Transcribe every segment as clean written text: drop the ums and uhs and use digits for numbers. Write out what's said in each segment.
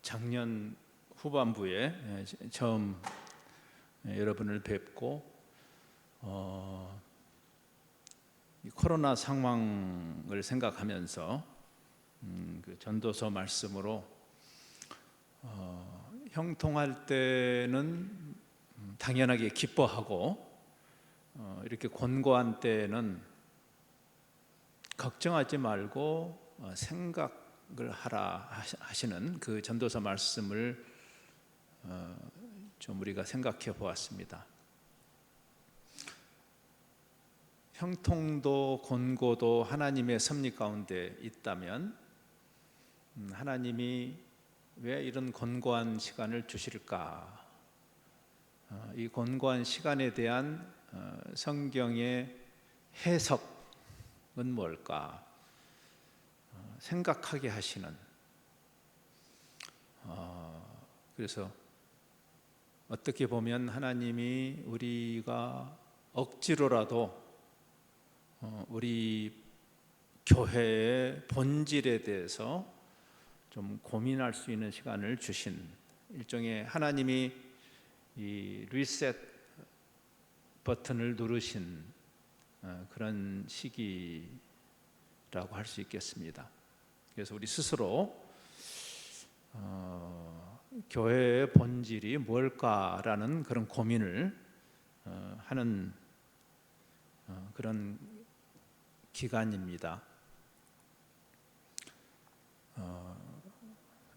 작년 후반부에 처음 여러분을 뵙고 이 코로나 상황을 생각하면서 그 전도서 말씀으로 형통할 때는 당연하게 기뻐하고 이렇게 곤고한 때는 걱정하지 말고 생각을 하라 하시는 그 전도서 말씀을 좀 우리가 생각해 보았습니다. 형통도 곤고도 하나님의 섭리 가운데 있다면 하나님이 왜 이런 곤고한 시간을 주실까? 이 곤고한 시간에 대한 성경의 해석은 뭘까? 생각하게 하시는 그래서 어떻게 보면 하나님이 우리가 억지로라도 우리 교회의 본질에 대해서 좀 고민할 수 있는 시간을 주신 일종의 하나님이 이 리셋 버튼을 누르신 그런 시기라고 할 수 있겠습니다. 그래서 우리 스스로 교회의 본질이 뭘까라는 그런 고민을 하는 그런 기간입니다.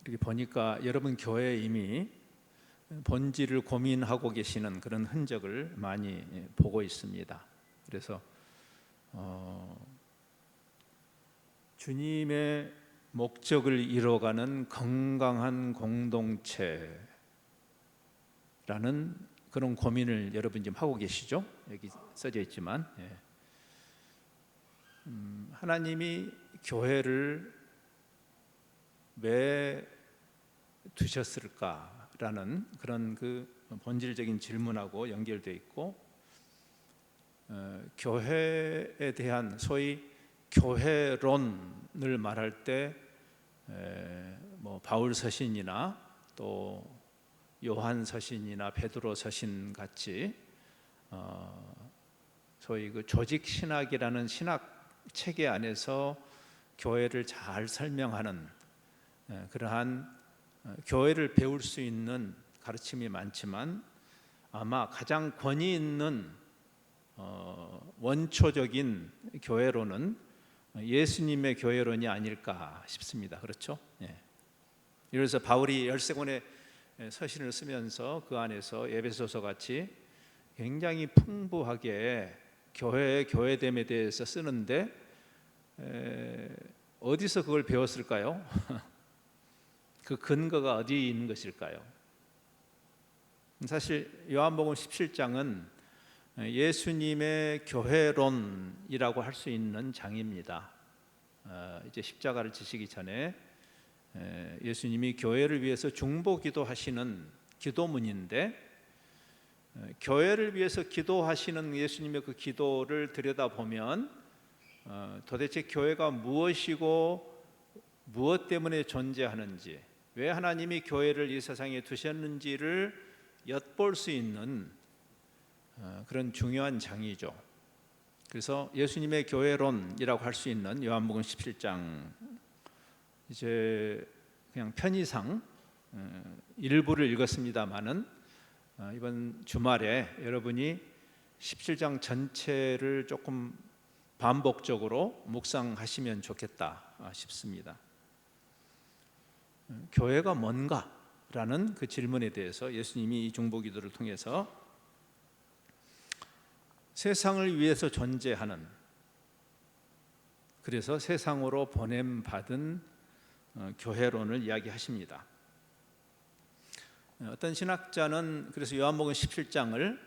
이렇게 보니까 여러분 교회에 이미 본질을 고민하고 계시는 그런 흔적을 많이 보고 있습니다. 그래서 주님의 목적을 이뤄가는 건강한 공동체라는 그런 고민을 여러분 지금 하고 계시죠? 여기 써져 있지만 하나님이 교회를 왜 두셨을까라는 그런 그 본질적인 질문하고 연결되어 있고 교회에 대한 소위 교회론을 말할 때 뭐 바울 서신이나 또 요한 서신이나 베드로 서신 같이 소위 그 조직 신학이라는 신학 체계 안에서 교회를 잘 설명하는 그러한 교회를 배울 수 있는 가르침이 많지만 아마 가장 권위 있는 원초적인 교회론은 예수님의 교회론이 아닐까 싶습니다. 그렇죠? 그래서 바울이 13권의 서신을 쓰면서 그 안에서 에베소서 같이 굉장히 풍부하게 교회됨에 대해서 쓰는데 어디서 그걸 배웠을까요? 그 근거가 어디에 있는 것일까요? 사실 요한복음 17장은 예수님의 교회론이라고 할 수 있는 장입니다. 이제 십자가를 지시기 전에 예수님이 교회를 위해서 중보기도 하시는 기도문인데 교회를 위해서 기도하시는 예수님의 그 기도를 들여다보면 도대체 교회가 무엇이고 무엇 때문에 존재하는지, 왜 하나님이 교회를 이 세상에 두셨는지를 엿볼 수 있는 그런 중요한 장이죠. 그래서 예수님의 교회론이라고 할 수 있는 요한복음 17장 이제 그냥 편의상 일부를 읽었습니다마는 이번 주말에 여러분이 17장 전체를 조금 반복적으로 묵상하시면 좋겠다 싶습니다. 교회가 뭔가라는 그 질문에 대해서 예수님이 이 중보기도를 통해서 세상을 위해서 존재하는, 그래서 세상으로 보냄받은 교회론을 이야기하십니다. 어떤 신학자는 그래서 요한복음 17장을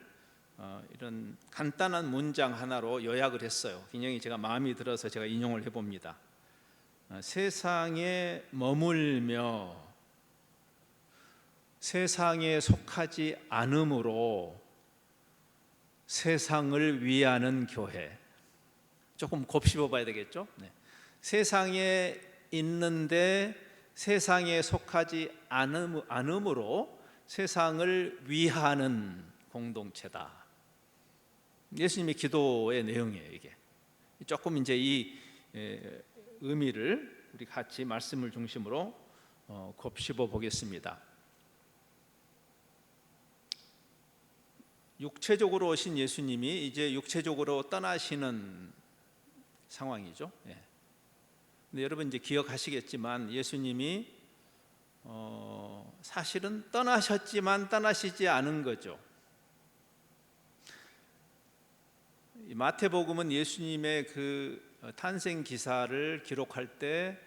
이런 간단한 문장 하나로 요약을 했어요. 굉장히 제가 마음이 들어서 제가 인용을 해봅니다. 세상에 머물며 세상에 속하지 않음으로 세상을 위하는 교회. 조금 곱씹어 봐야 되겠죠? 세상에 있는데 세상에 속하지 않음으로 세상을 위하는 공동체다. 예수님의 기도의 내용이에요. 이게 조금 이제 이 의미를 우리 같이 말씀을 중심으로 곱씹어 보겠습니다. 육체적으로 오신 예수님이 이제 육체적으로 떠나시는 상황이죠. 근데 여러분 이제 기억하시겠지만 예수님이 사실은 떠나셨지만 떠나시지 않은 거죠. 마태복음은 예수님의 그 탄생 기사를 기록할 때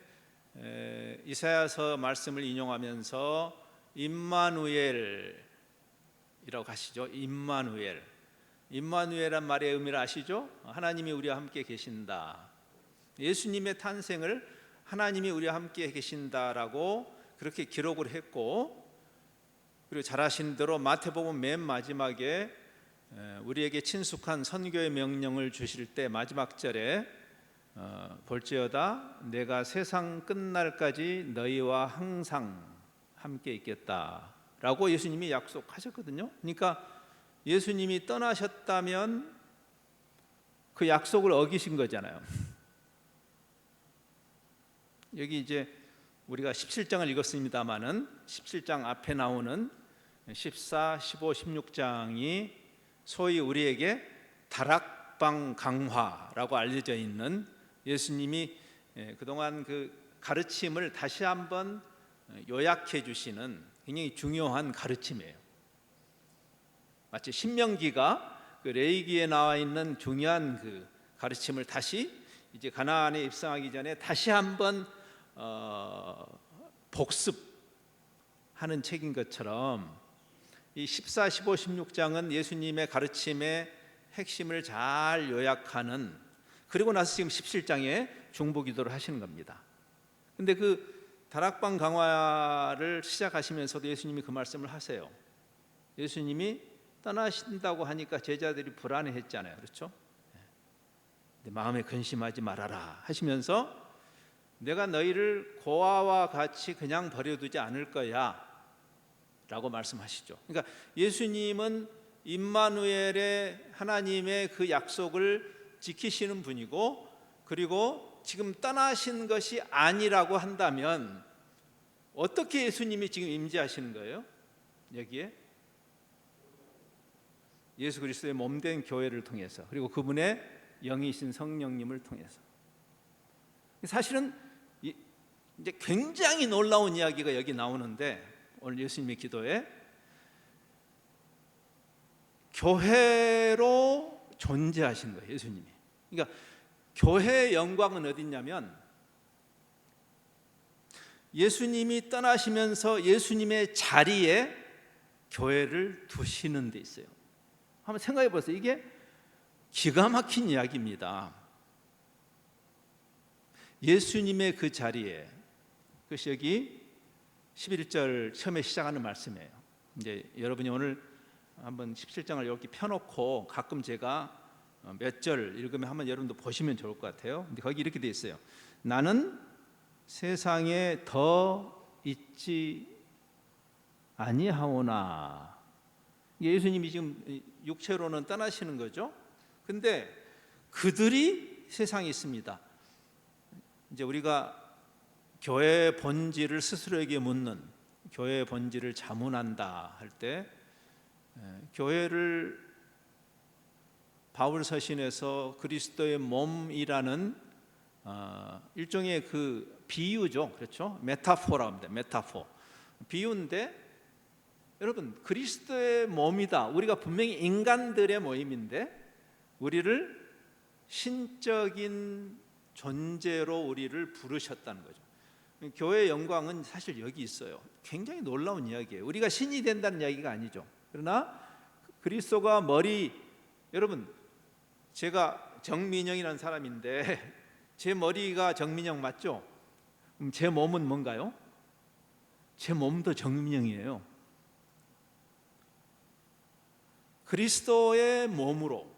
이사야서 말씀을 인용하면서 임마누엘이라고 하시죠. 임마누엘란 말의 의미를 아시죠? 하나님이 우리와 함께 계신다. 예수님의 탄생을 하나님이 우리와 함께 계신다라고 그렇게 기록을 했고, 그리고 잘 아시는 대로 마태복음 맨 마지막에 우리에게 친숙한 선교의 명령을 주실 때 마지막 절에 볼지어다 내가 세상 끝날까지 너희와 항상 함께 있겠다라고 예수님이 약속하셨거든요. 그러니까 예수님이 떠나셨다면 그 약속을 어기신 거잖아요. 여기 이제 우리가 17장을 읽었습니다마는 17장 앞에 나오는 14, 15, 16장이 소위 우리에게 다락방 강화라고 알려져 있는 예수님이 그동안 그 가르침을 다시 한번 요약해 주시는 굉장히 중요한 가르침이에요. 마치 신명기가 그 레위기에 나와 있는 중요한 그 가르침을 다시 이제 가나안에 입성하기 전에 다시 한번 복습하는 책인 것처럼 이 14, 15, 16장은 예수님의 가르침의 핵심을 잘 요약하는, 그리고 나서 지금 17장에 중보기도를 하시는 겁니다. 근데 그 다락방 강화를 시작하시면서도 예수님이 그 말씀을 하세요. 예수님이 떠나신다고 하니까 제자들이 불안해했잖아요. 그렇죠? 마음에 근심하지 말아라 하시면서 내가 너희를 고아와 같이 그냥 버려두지 않을 거야 라고 말씀하시죠. 그러니까 예수님은 임마누엘의 하나님의 그 약속을 지키시는 분이고, 그리고 지금 떠나신 것이 아니라고 한다면 어떻게 예수님이 지금 임재하시는 거예요? 여기에 예수 그리스도의 몸된 교회를 통해서, 그리고 그분의 영이신 성령님을 통해서. 사실은 이제 굉장히 놀라운 이야기가 여기 나오는데, 오늘 예수님의 기도에 교회로 존재하신 거예요. 예수님이. 그러니까 교회의 영광은 어디 있냐면 예수님이 떠나시면서 예수님의 자리에 교회를 두시는 데 있어요. 한번 생각해 보세요. 이게 기가 막힌 이야기입니다. 예수님의 그 자리에, 그것이 여기 11절 처음에 시작하는 말씀이에요. 이제 여러분이 오늘 한번 17장을 이렇게 펴놓고 가끔 제가 몇 절 읽으면 한번 여러분도 보시면 좋을 것 같아요. 근데 거기 이렇게 돼 있어요. 나는 세상에 더 있지 아니하오나. 예수님이 지금 육체로는 떠나시는 거죠. 근데 그들이 세상에 있습니다. 이제 우리가 교회의 본질을 스스로에게 묻는, 교회의 본질을 자문한다 할 때 교회를 바울 서신에서 그리스도의 몸이라는 일종의 그 비유죠. 그렇죠? 메타포라고 합니다. 메타포. 비유인데 여러분, 그리스도의 몸이다. 우리가 분명히 인간들의 모임인데 우리를 신적인 존재로 우리를 부르셨다는 거죠. 교회의 영광은 사실 여기 있어요. 굉장히 놀라운 이야기예요. 우리가 신이 된다는 이야기가 아니죠. 그러나 그리스도가 머리, 여러분 제가 정민영이라는 사람인데 제 머리가 정민영 맞죠? 그럼 제 몸은 뭔가요? 제 몸도 정민영이에요. 그리스도의 몸으로,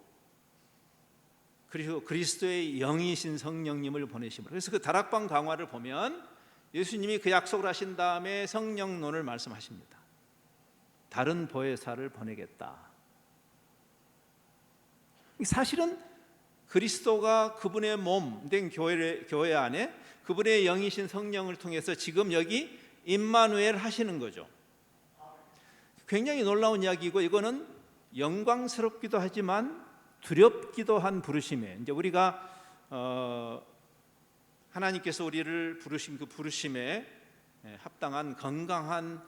그리고 그리스도의 영이신 성령님을 보내심으로. 그래서 그 다락방 강화를 보면 예수님이 그 약속을 하신 다음에 성령론을 말씀하십니다. 다른 보혜사를 보내겠다. 사실은 그리스도가 그분의 몸 된 교회 안에 그분의 영이신 성령을 통해서 지금 여기 임마누엘 하시는 거죠. 굉장히 놀라운 이야기고, 이거는 영광스럽기도 하지만 두렵기도 한 부르심에, 이제 우리가 하나님께서 우리를 부르신 그 부르심에 합당한 건강한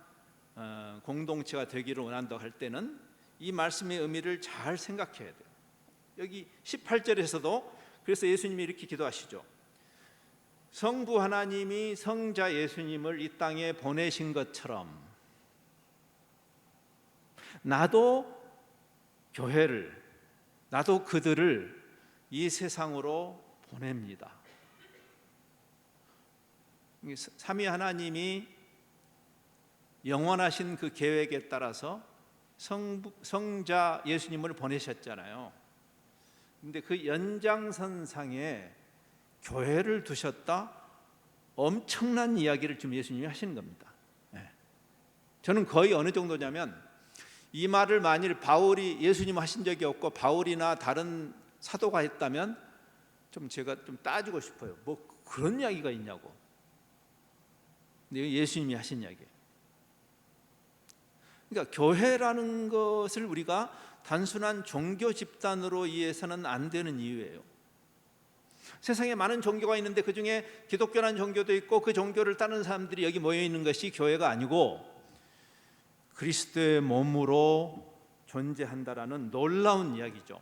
공동체가 되기를 원한다고 할 때는 이 말씀의 의미를 잘 생각해야 돼요. 여기 18절에서도 그래서 예수님이 이렇게 기도하시죠. 성부 하나님이 성자 예수님을 이 땅에 보내신 것처럼 나도 교회를, 나도 그들을 이 세상으로 보냅니다. 삼위 하나님이 영원하신 그 계획에 따라서 성자 예수님을 보내셨잖아요. 근데 그 연장선상에 교회를 두셨다, 엄청난 이야기를 지금 예수님이 하시는 겁니다. 저는 거의 어느 정도냐면, 이 말을 만일 바울이 예수님 하신 적이 없고 바울이나 다른 사도가 했다면 좀 제가 좀 따지고 싶어요. 뭐 그런 이야기가 있냐고. 근데 예수님이 하신 이야기예요. 그러니까 교회라는 것을 우리가 단순한 종교 집단으로 이해해서는 안 되는 이유예요. 세상에 많은 종교가 있는데 그 중에 기독교라는 종교도 있고 그 종교를 따르는 사람들이 여기 모여 있는 것이 교회가 아니고 그리스도의 몸으로 존재한다라는 놀라운 이야기죠.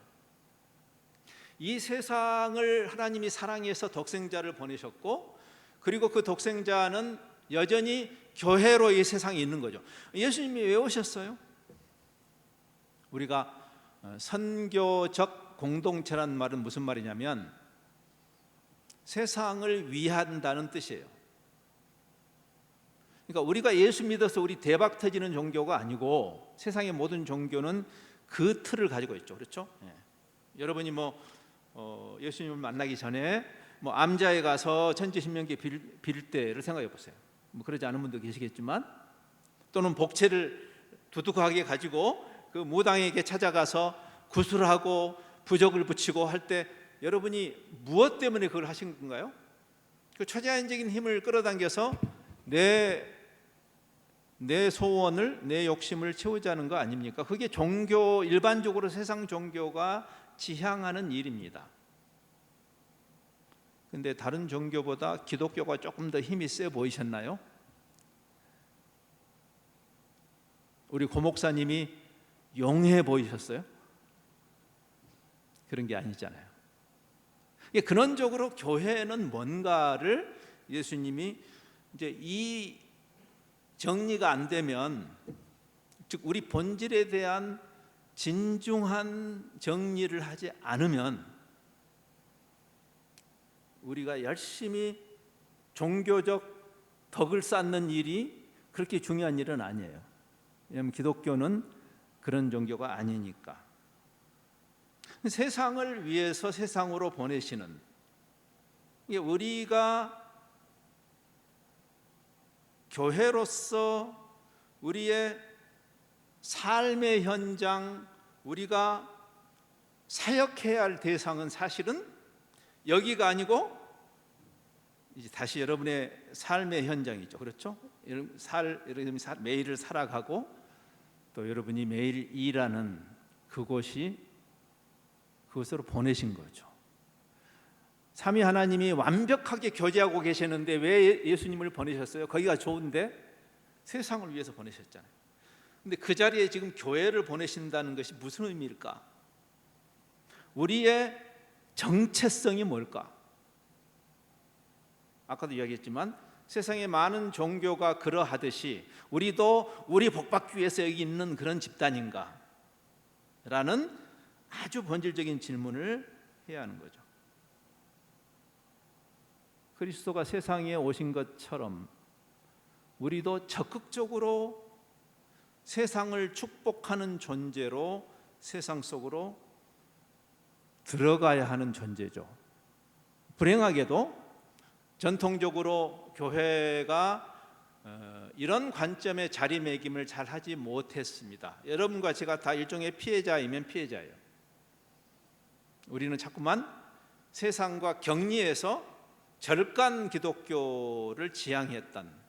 이 세상을 하나님이 사랑해서 독생자를 보내셨고, 그리고 그 독생자는 여전히 교회로 이 세상에 있는 거죠. 예수님이 왜 오셨어요? 우리가 선교적 공동체라는 말은 무슨 말이냐면 세상을 위한다는 뜻이에요. 그러니까 우리가 예수 믿어서 우리 대박 터지는 종교가 아니고 세상의 모든 종교는 그 틀을 가지고 있죠. 그렇죠? 여러분이 예수님을 만나기 전에 암자에 가서 천지신명기 빌 때를 생각해 보세요. 그러지 않은 분도 계시겠지만, 또는 복채를 두둑하게 가지고 그 무당에게 찾아가서 구슬하고 부적을 붙이고 할 때 여러분이 무엇 때문에 그걸 하신 건가요? 그 초자연적인 힘을 끌어당겨서 내 소원을, 내 욕심을 채우자는 거 아닙니까? 그게 종교, 일반적으로 세상 종교가 지향하는 일입니다. 근데 다른 종교보다 기독교가 조금 더 힘이 세 보이셨나요? 우리 고목사님이 용해 보이셨어요? 그런 게 아니잖아요. 근원적으로 교회는 뭔가를 예수님이 이제 이 정리가 안 되면, 즉 우리 본질에 대한 진중한 정리를 하지 않으면 우리가 열심히 종교적 덕을 쌓는 일이 그렇게 중요한 일은 아니에요. 왜냐하면 기독교는 그런 종교가 아니니까. 세상을 위해서 세상으로 보내시는, 우리가 교회로서 우리의 삶의 현장, 우리가 사역해야 할 대상은 사실은 여기가 아니고 이제 다시 여러분의 삶의 현장이죠. 그렇죠? 여러분이 매일을 살아가고 또 여러분이 매일 일하는 그곳이, 그것으로 보내신 거죠. 삼위 하나님이 완벽하게 교제하고 계시는데 왜 예수님을 보내셨어요? 거기가 좋은데 세상을 위해서 보내셨잖아요. 근데 그 자리에 지금 교회를 보내신다는 것이 무슨 의미일까? 우리의 정체성이 뭘까? 아까도 이야기했지만 세상에 많은 종교가 그러하듯이 우리도 우리 복받기 위해서 여기 있는 그런 집단인가? 라는 아주 본질적인 질문을 해야 하는 거죠. 그리스도가 세상에 오신 것처럼 우리도 적극적으로 세상을 축복하는 존재로 세상 속으로 들어가야 하는 존재죠. 불행하게도 전통적으로 교회가 이런 관점의 자리매김을 잘 하지 못했습니다. 여러분과 제가 다 일종의 피해자이면 피해자예요. 우리는 자꾸만 세상과 격리해서 절간 기독교를 지향했던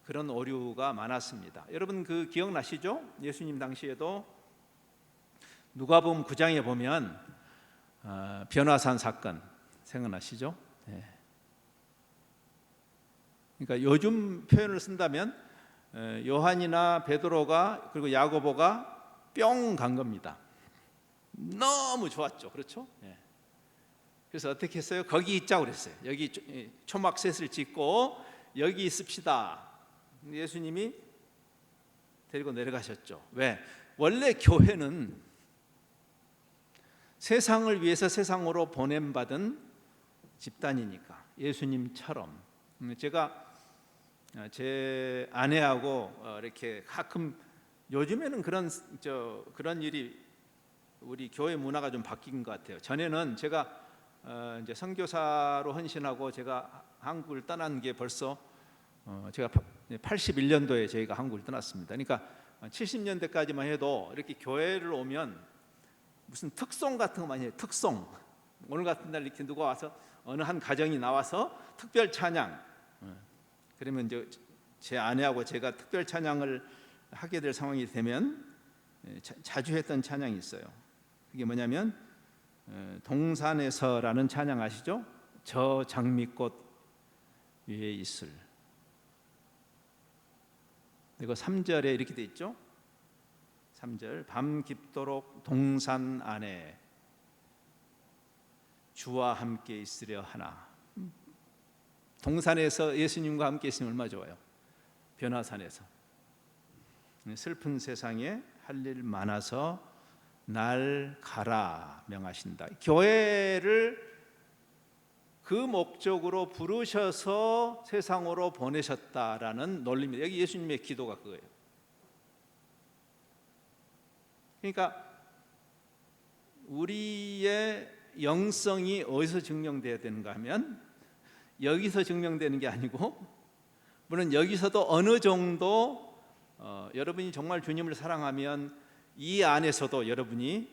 그런 오류가 많았습니다. 여러분 그 기억나시죠? 예수님 당시에도 누가복음 9장에 보면 변화산 사건 생각나시죠? 네. 그러니까 요즘 표현을 쓴다면 요한이나 베드로가 그리고 야고보가 뿅 간 겁니다. 너무 좋았죠, 그렇죠? 네. 그래서 어떻게 했어요? 거기 있자고 그랬어요. 여기 초막셋을 짓고 여기 있읍시다. 예수님이 데리고 내려가셨죠. 왜? 원래 교회는 세상을 위해서 세상으로 보냄받은 집단이니까. 예수님처럼. 제가 제 아내하고 이렇게 가끔 요즘에는 그런 일이 우리 교회 문화가 좀 바뀐 것 같아요. 전에는 제가 이제 선교사로 헌신하고 제가 한국을 떠난 게 벌써 제가 81년도에 저희가 한국을 떠났습니다. 그러니까 70년대까지만 해도 이렇게 교회를 오면 무슨 특송 같은 거 많이 해요. 특송. 오늘 같은 날 이렇게 누가 와서 어느 한 가정이 나와서 특별 찬양. 그러면 이제 제 아내하고 제가 특별 찬양을 하게 될 상황이 되면 자주 했던 찬양이 있어요. 그게 뭐냐면 동산에서라는 찬양 아시죠? 저 장미꽃 위에 있을. 그리고 3절에 이렇게 돼 있죠. 3절 밤 깊도록 동산 안에 주와 함께 있으려 하나. 동산에서 예수님과 함께 있으면 얼마나 좋아요. 변화산에서 슬픈 세상에 할 일 많아서 날 가라 명하신다. 교회를 그 목적으로 부르셔서 세상으로 보내셨다라는 논리입니다. 여기 예수님의 기도가 그거예요. 그러니까 우리의 영성이 어디서 증명돼야 되는가 하면 여기서 증명되는 게 아니고, 물론 여기서도 어느 정도 여러분이 정말 주님을 사랑하면 이 안에서도 여러분이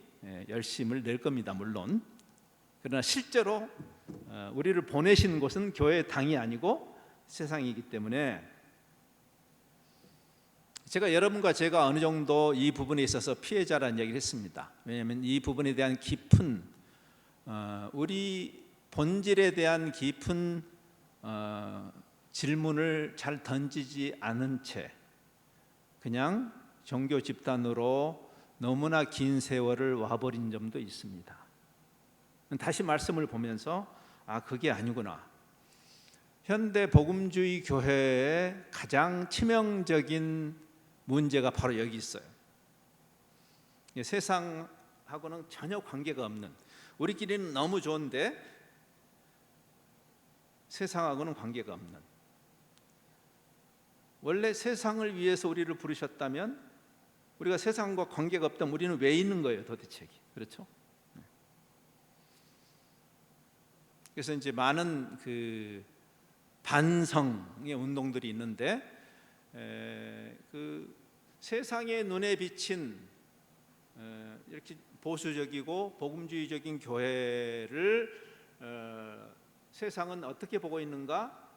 열심을 낼 겁니다. 물론. 그러나 실제로 우리를 보내신 곳은 교회의 당이 아니고 세상이기 때문에 제가 여러분과 제가 어느 정도 이 부분에 있어서 피해자라는 얘기를 했습니다. 왜냐하면 이 부분에 대한 깊은 우리 본질에 대한 깊은 질문을 잘 던지지 않은 채 그냥 종교 집단으로 너무나 긴 세월을 와버린 점도 있습니다. 다시 말씀을 보면서 그게 아니구나. 현대 복음주의 교회의 가장 치명적인 문제가 바로 여기 있어요. 세상하고는 전혀 관계가 없는, 우리끼리는 너무 좋은데 세상하고는 관계가 없는, 원래 세상을 위해서 우리를 부르셨다면 우리가 세상과 관계가 없다면 우리는 왜 있는 거예요 도대체? 그렇죠? 그래서 이제 많은 그 반성의 운동들이 있는데 그 세상의 눈에 비친 이렇게 보수적이고 복음주의적인 교회를 세상은 어떻게 보고 있는가?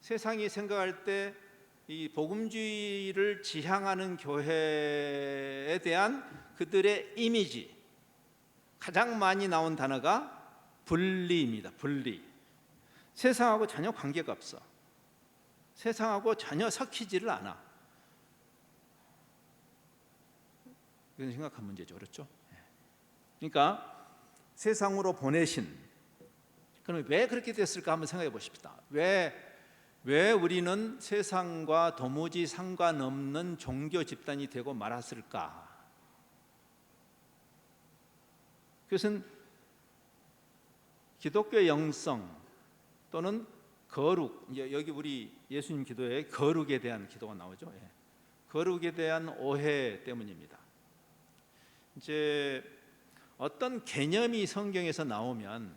세상이 생각할 때 이 복음주의를 지향하는 교회에 대한 그들의 이미지, 가장 많이 나온 단어가 분리입니다. 분리. 세상하고 전혀 관계가 없어. 세상하고 전혀 섞이지를 않아. 이건 심각한 문제죠. 그렇죠? 그러니까 세상으로 보내신, 그럼 왜 그렇게 됐을까 한번 생각해 보십시다. 왜 우리는 세상과 도무지 상관없는 종교 집단이 되고 말았을까? 그것은 기독교의 영성 또는 거룩, 여기 우리 예수님 기도에 거룩에 대한 기도가 나오죠. 거룩에 대한 오해 때문입니다. 이제 어떤 개념이 성경에서 나오면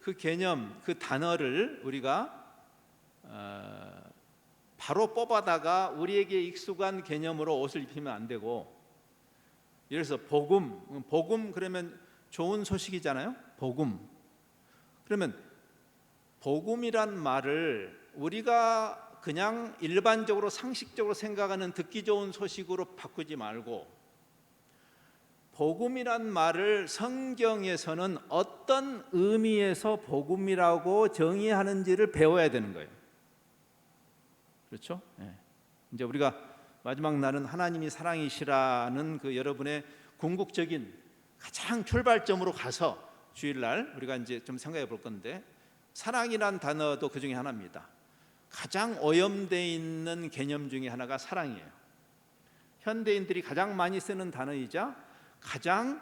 그 개념, 그 단어를 우리가 바로 뽑아다가 우리에게 익숙한 개념으로 옷을 입히면 안 되고, 예를 들어서 복음 그러면 좋은 소식이잖아요. 복음. 그러면 복음이란 말을 우리가 그냥 일반적으로 상식적으로 생각하는 듣기 좋은 소식으로 바꾸지 말고, 복음이란 말을 성경에서는 어떤 의미에서 복음이라고 정의하는지를 배워야 되는 거예요. 그렇죠? 네. 이제 우리가 마지막 날은 하나님이 사랑이시라는 그 여러분의 궁극적인 가장 출발점으로 가서 주일날 우리가 이제 좀 생각해 볼 건데, 사랑이란 단어도 그 중에 하나입니다. 가장 오염되어 있는 개념 중에 하나가 사랑이에요. 현대인들이 가장 많이 쓰는 단어이자 가장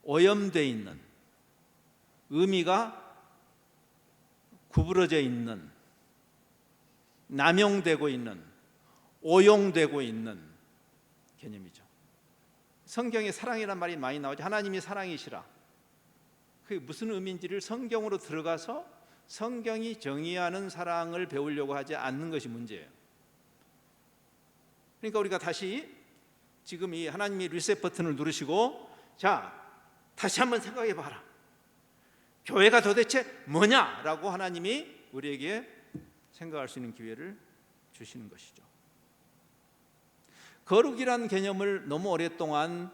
오염되어 있는, 의미가 구부러져 있는, 남용되고 있는, 오용되고 있는 개념이죠. 성경에 사랑이란 말이 많이 나오죠. 하나님이 사랑이시라. 그게 무슨 의미인지를 성경으로 들어가서 성경이 정의하는 사랑을 배우려고 하지 않는 것이 문제예요. 그러니까 우리가 다시 지금 이 하나님이 리셋 버튼을 누르시고, 자, 다시 한번 생각해 봐라. 교회가 도대체 뭐냐라고 하나님이 우리에게 생각할 수 있는 기회를 주시는 것이죠. 거룩이라는 개념을 너무 오랫동안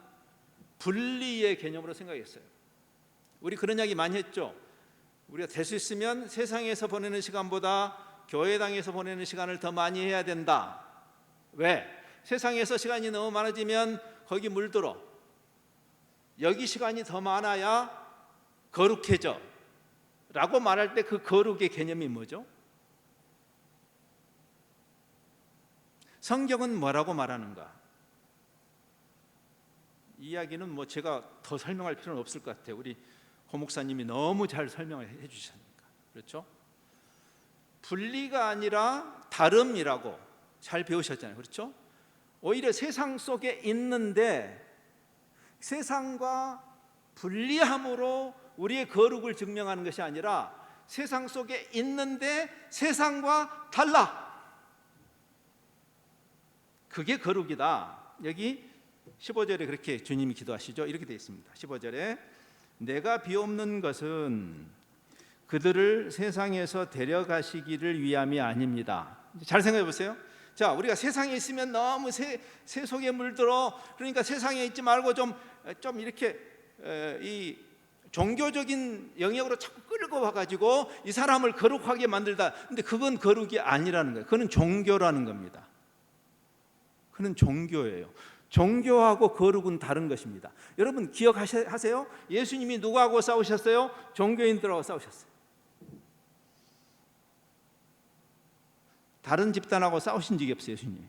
분리의 개념으로 생각했어요. 우리 그런 이야기 많이 했죠. 우리가 될 수 있으면 세상에서 보내는 시간보다 교회당에서 보내는 시간을 더 많이 해야 된다. 왜? 세상에서 시간이 너무 많아지면 거기 물들어. 여기 시간이 더 많아야 거룩해져 라고 말할 때 그 거룩의 개념이 뭐죠? 성경은 뭐라고 말하는가? 이 이야기는 뭐 제가 더 설명할 필요는 없을 것 같아요. 우리 고 목사님이 너무 잘 설명을 해 주셨으니까. 그렇죠? 분리가 아니라 다름이라고 잘 배우셨잖아요. 그렇죠? 오히려 세상 속에 있는데 세상과 분리함으로 우리의 거룩을 증명하는 것이 아니라 세상 속에 있는데 세상과 달라. 그게 거룩이다. 여기 15절에 그렇게 주님이 기도하시죠. 이렇게 되어 있습니다. 15절에 내가 비옵는 것은 그들을 세상에서 데려가시기를 위함이 아닙니다. 잘 생각해 보세요. 자, 우리가 세상에 있으면 너무 새 속에 물들어. 그러니까 세상에 있지 말고 좀 이렇게 이 종교적인 영역으로 자꾸 끌고 와가지고 이 사람을 거룩하게 만들다. 근데 그건 거룩이 아니라는 거예요. 그건 종교라는 겁니다. 그는 종교예요. 종교하고 거룩은 다른 것입니다. 여러분 기억하세요? 예수님이 누구하고 싸우셨어요? 종교인들하고 싸우셨어요. 다른 집단하고 싸우신 적이 없어요, 예수님이.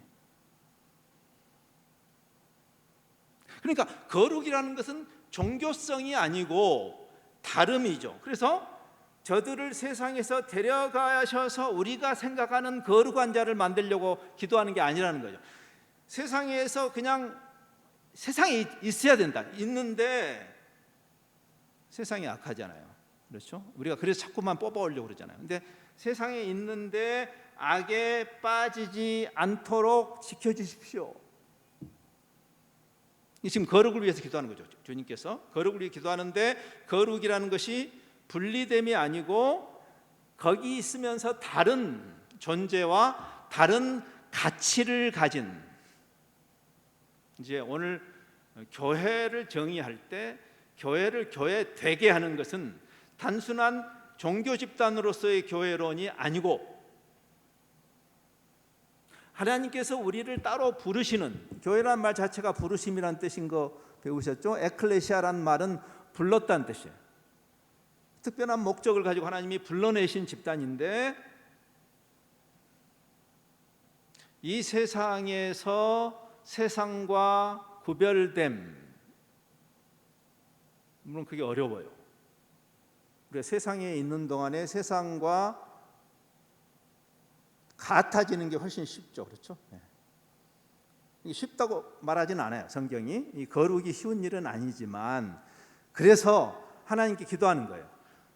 그러니까 거룩이라는 것은 종교성이 아니고 다름이죠. 그래서 저들을 세상에서 데려가셔서 우리가 생각하는 거룩한 자를 만들려고 기도하는 게 아니라는 거죠. 세상에서 그냥 세상에 있어야 된다. 있는데 세상이 악하잖아요. 그렇죠? 우리가 그래서 자꾸만 뽑아오려고 그러잖아요. 근데 세상에 있는데 악에 빠지지 않도록 지켜주십시오. 지금 거룩을 위해서 기도하는 거죠. 주님께서 거룩을 위해 기도하는데 거룩이라는 것이 분리됨이 아니고 거기 있으면서 다른 존재와 다른 가치를 가진, 이제 오늘 교회를 정의할 때 교회를 교회 되게 하는 것은 단순한 종교 집단으로서의 교회론이 아니고 하나님께서 우리를 따로 부르시는, 교회라는 말 자체가 부르심이라는 뜻인 거 배우셨죠? 에클레시아라는 말은 불렀다는 뜻이에요. 특별한 목적을 가지고 하나님이 불러내신 집단인데 이 세상에서 세상과 구별됨, 물론 그게 어려워요. 우리가 세상에 있는 동안에 세상과 같아지는 게 훨씬 쉽죠. 그렇죠? 네. 쉽다고 말하지는 않아요. 성경이 이 거룩이 쉬운 일은 아니지만 그래서 하나님께 기도하는 거예요.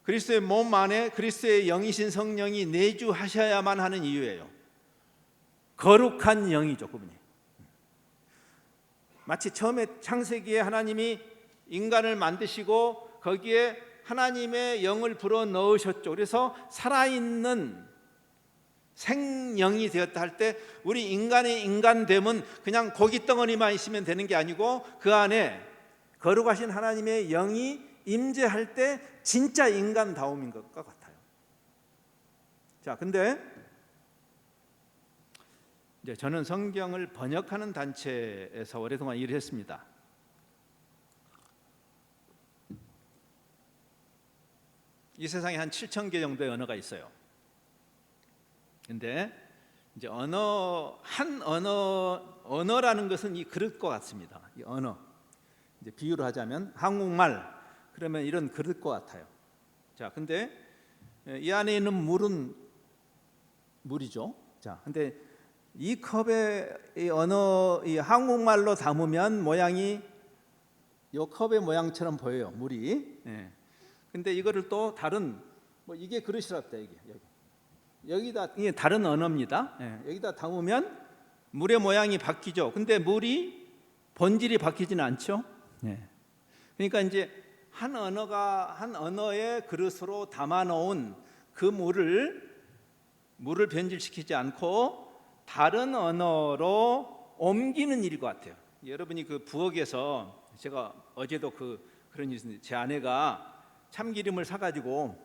그리스도의 몸 안에 그리스도의 영이신 성령이 내주하셔야만 하는 이유예요. 거룩한 영이죠, 그분이. 마치 처음에 창세기에 하나님이 인간을 만드시고 거기에 하나님의 영을 불어 넣으셨죠. 그래서 살아있는 생영이 되었다 할 때 우리 인간의 인간됨은 그냥 고기 덩어리만 있으면 되는 게 아니고 그 안에 거룩하신 하나님의 영이 임재할 때 진짜 인간다움인 것과 같아요. 자, 근데 이제 저는 성경을 번역하는 단체에서 오랫동안 일을 했습니다. 이 세상에 한 7,000개 정도의 언어가 있어요. 근데 이제 언어라는 것은 이 그릇과 같습니다. 이 언어. 이제 비유를 하자면 한국말 그러면 이런 그릇과 같아요. 자, 근데 이 안에 있는 물은 물이죠. 자, 근데 이 컵의 이 이 한국말로 담으면 모양이 이 컵의 모양처럼 보여요. 물이. 예. 근데 이거를 또 다른 이게 그릇이랍다. 이게 여기다 이게 다른 언어입니다. 예. 여기다 담으면 물의 모양이 바뀌죠. 근데 물이 본질이 바뀌지는 않죠. 예. 그러니까 이제 한 언어의 그릇으로 담아놓은 그 물을 변질시키지 않고 다른 언어로 옮기는 일일 것 같아요. 여러분이 그 부엌에서 제가 어제도 그런 일이 있었는데 제 아내가 참기름을 사가지고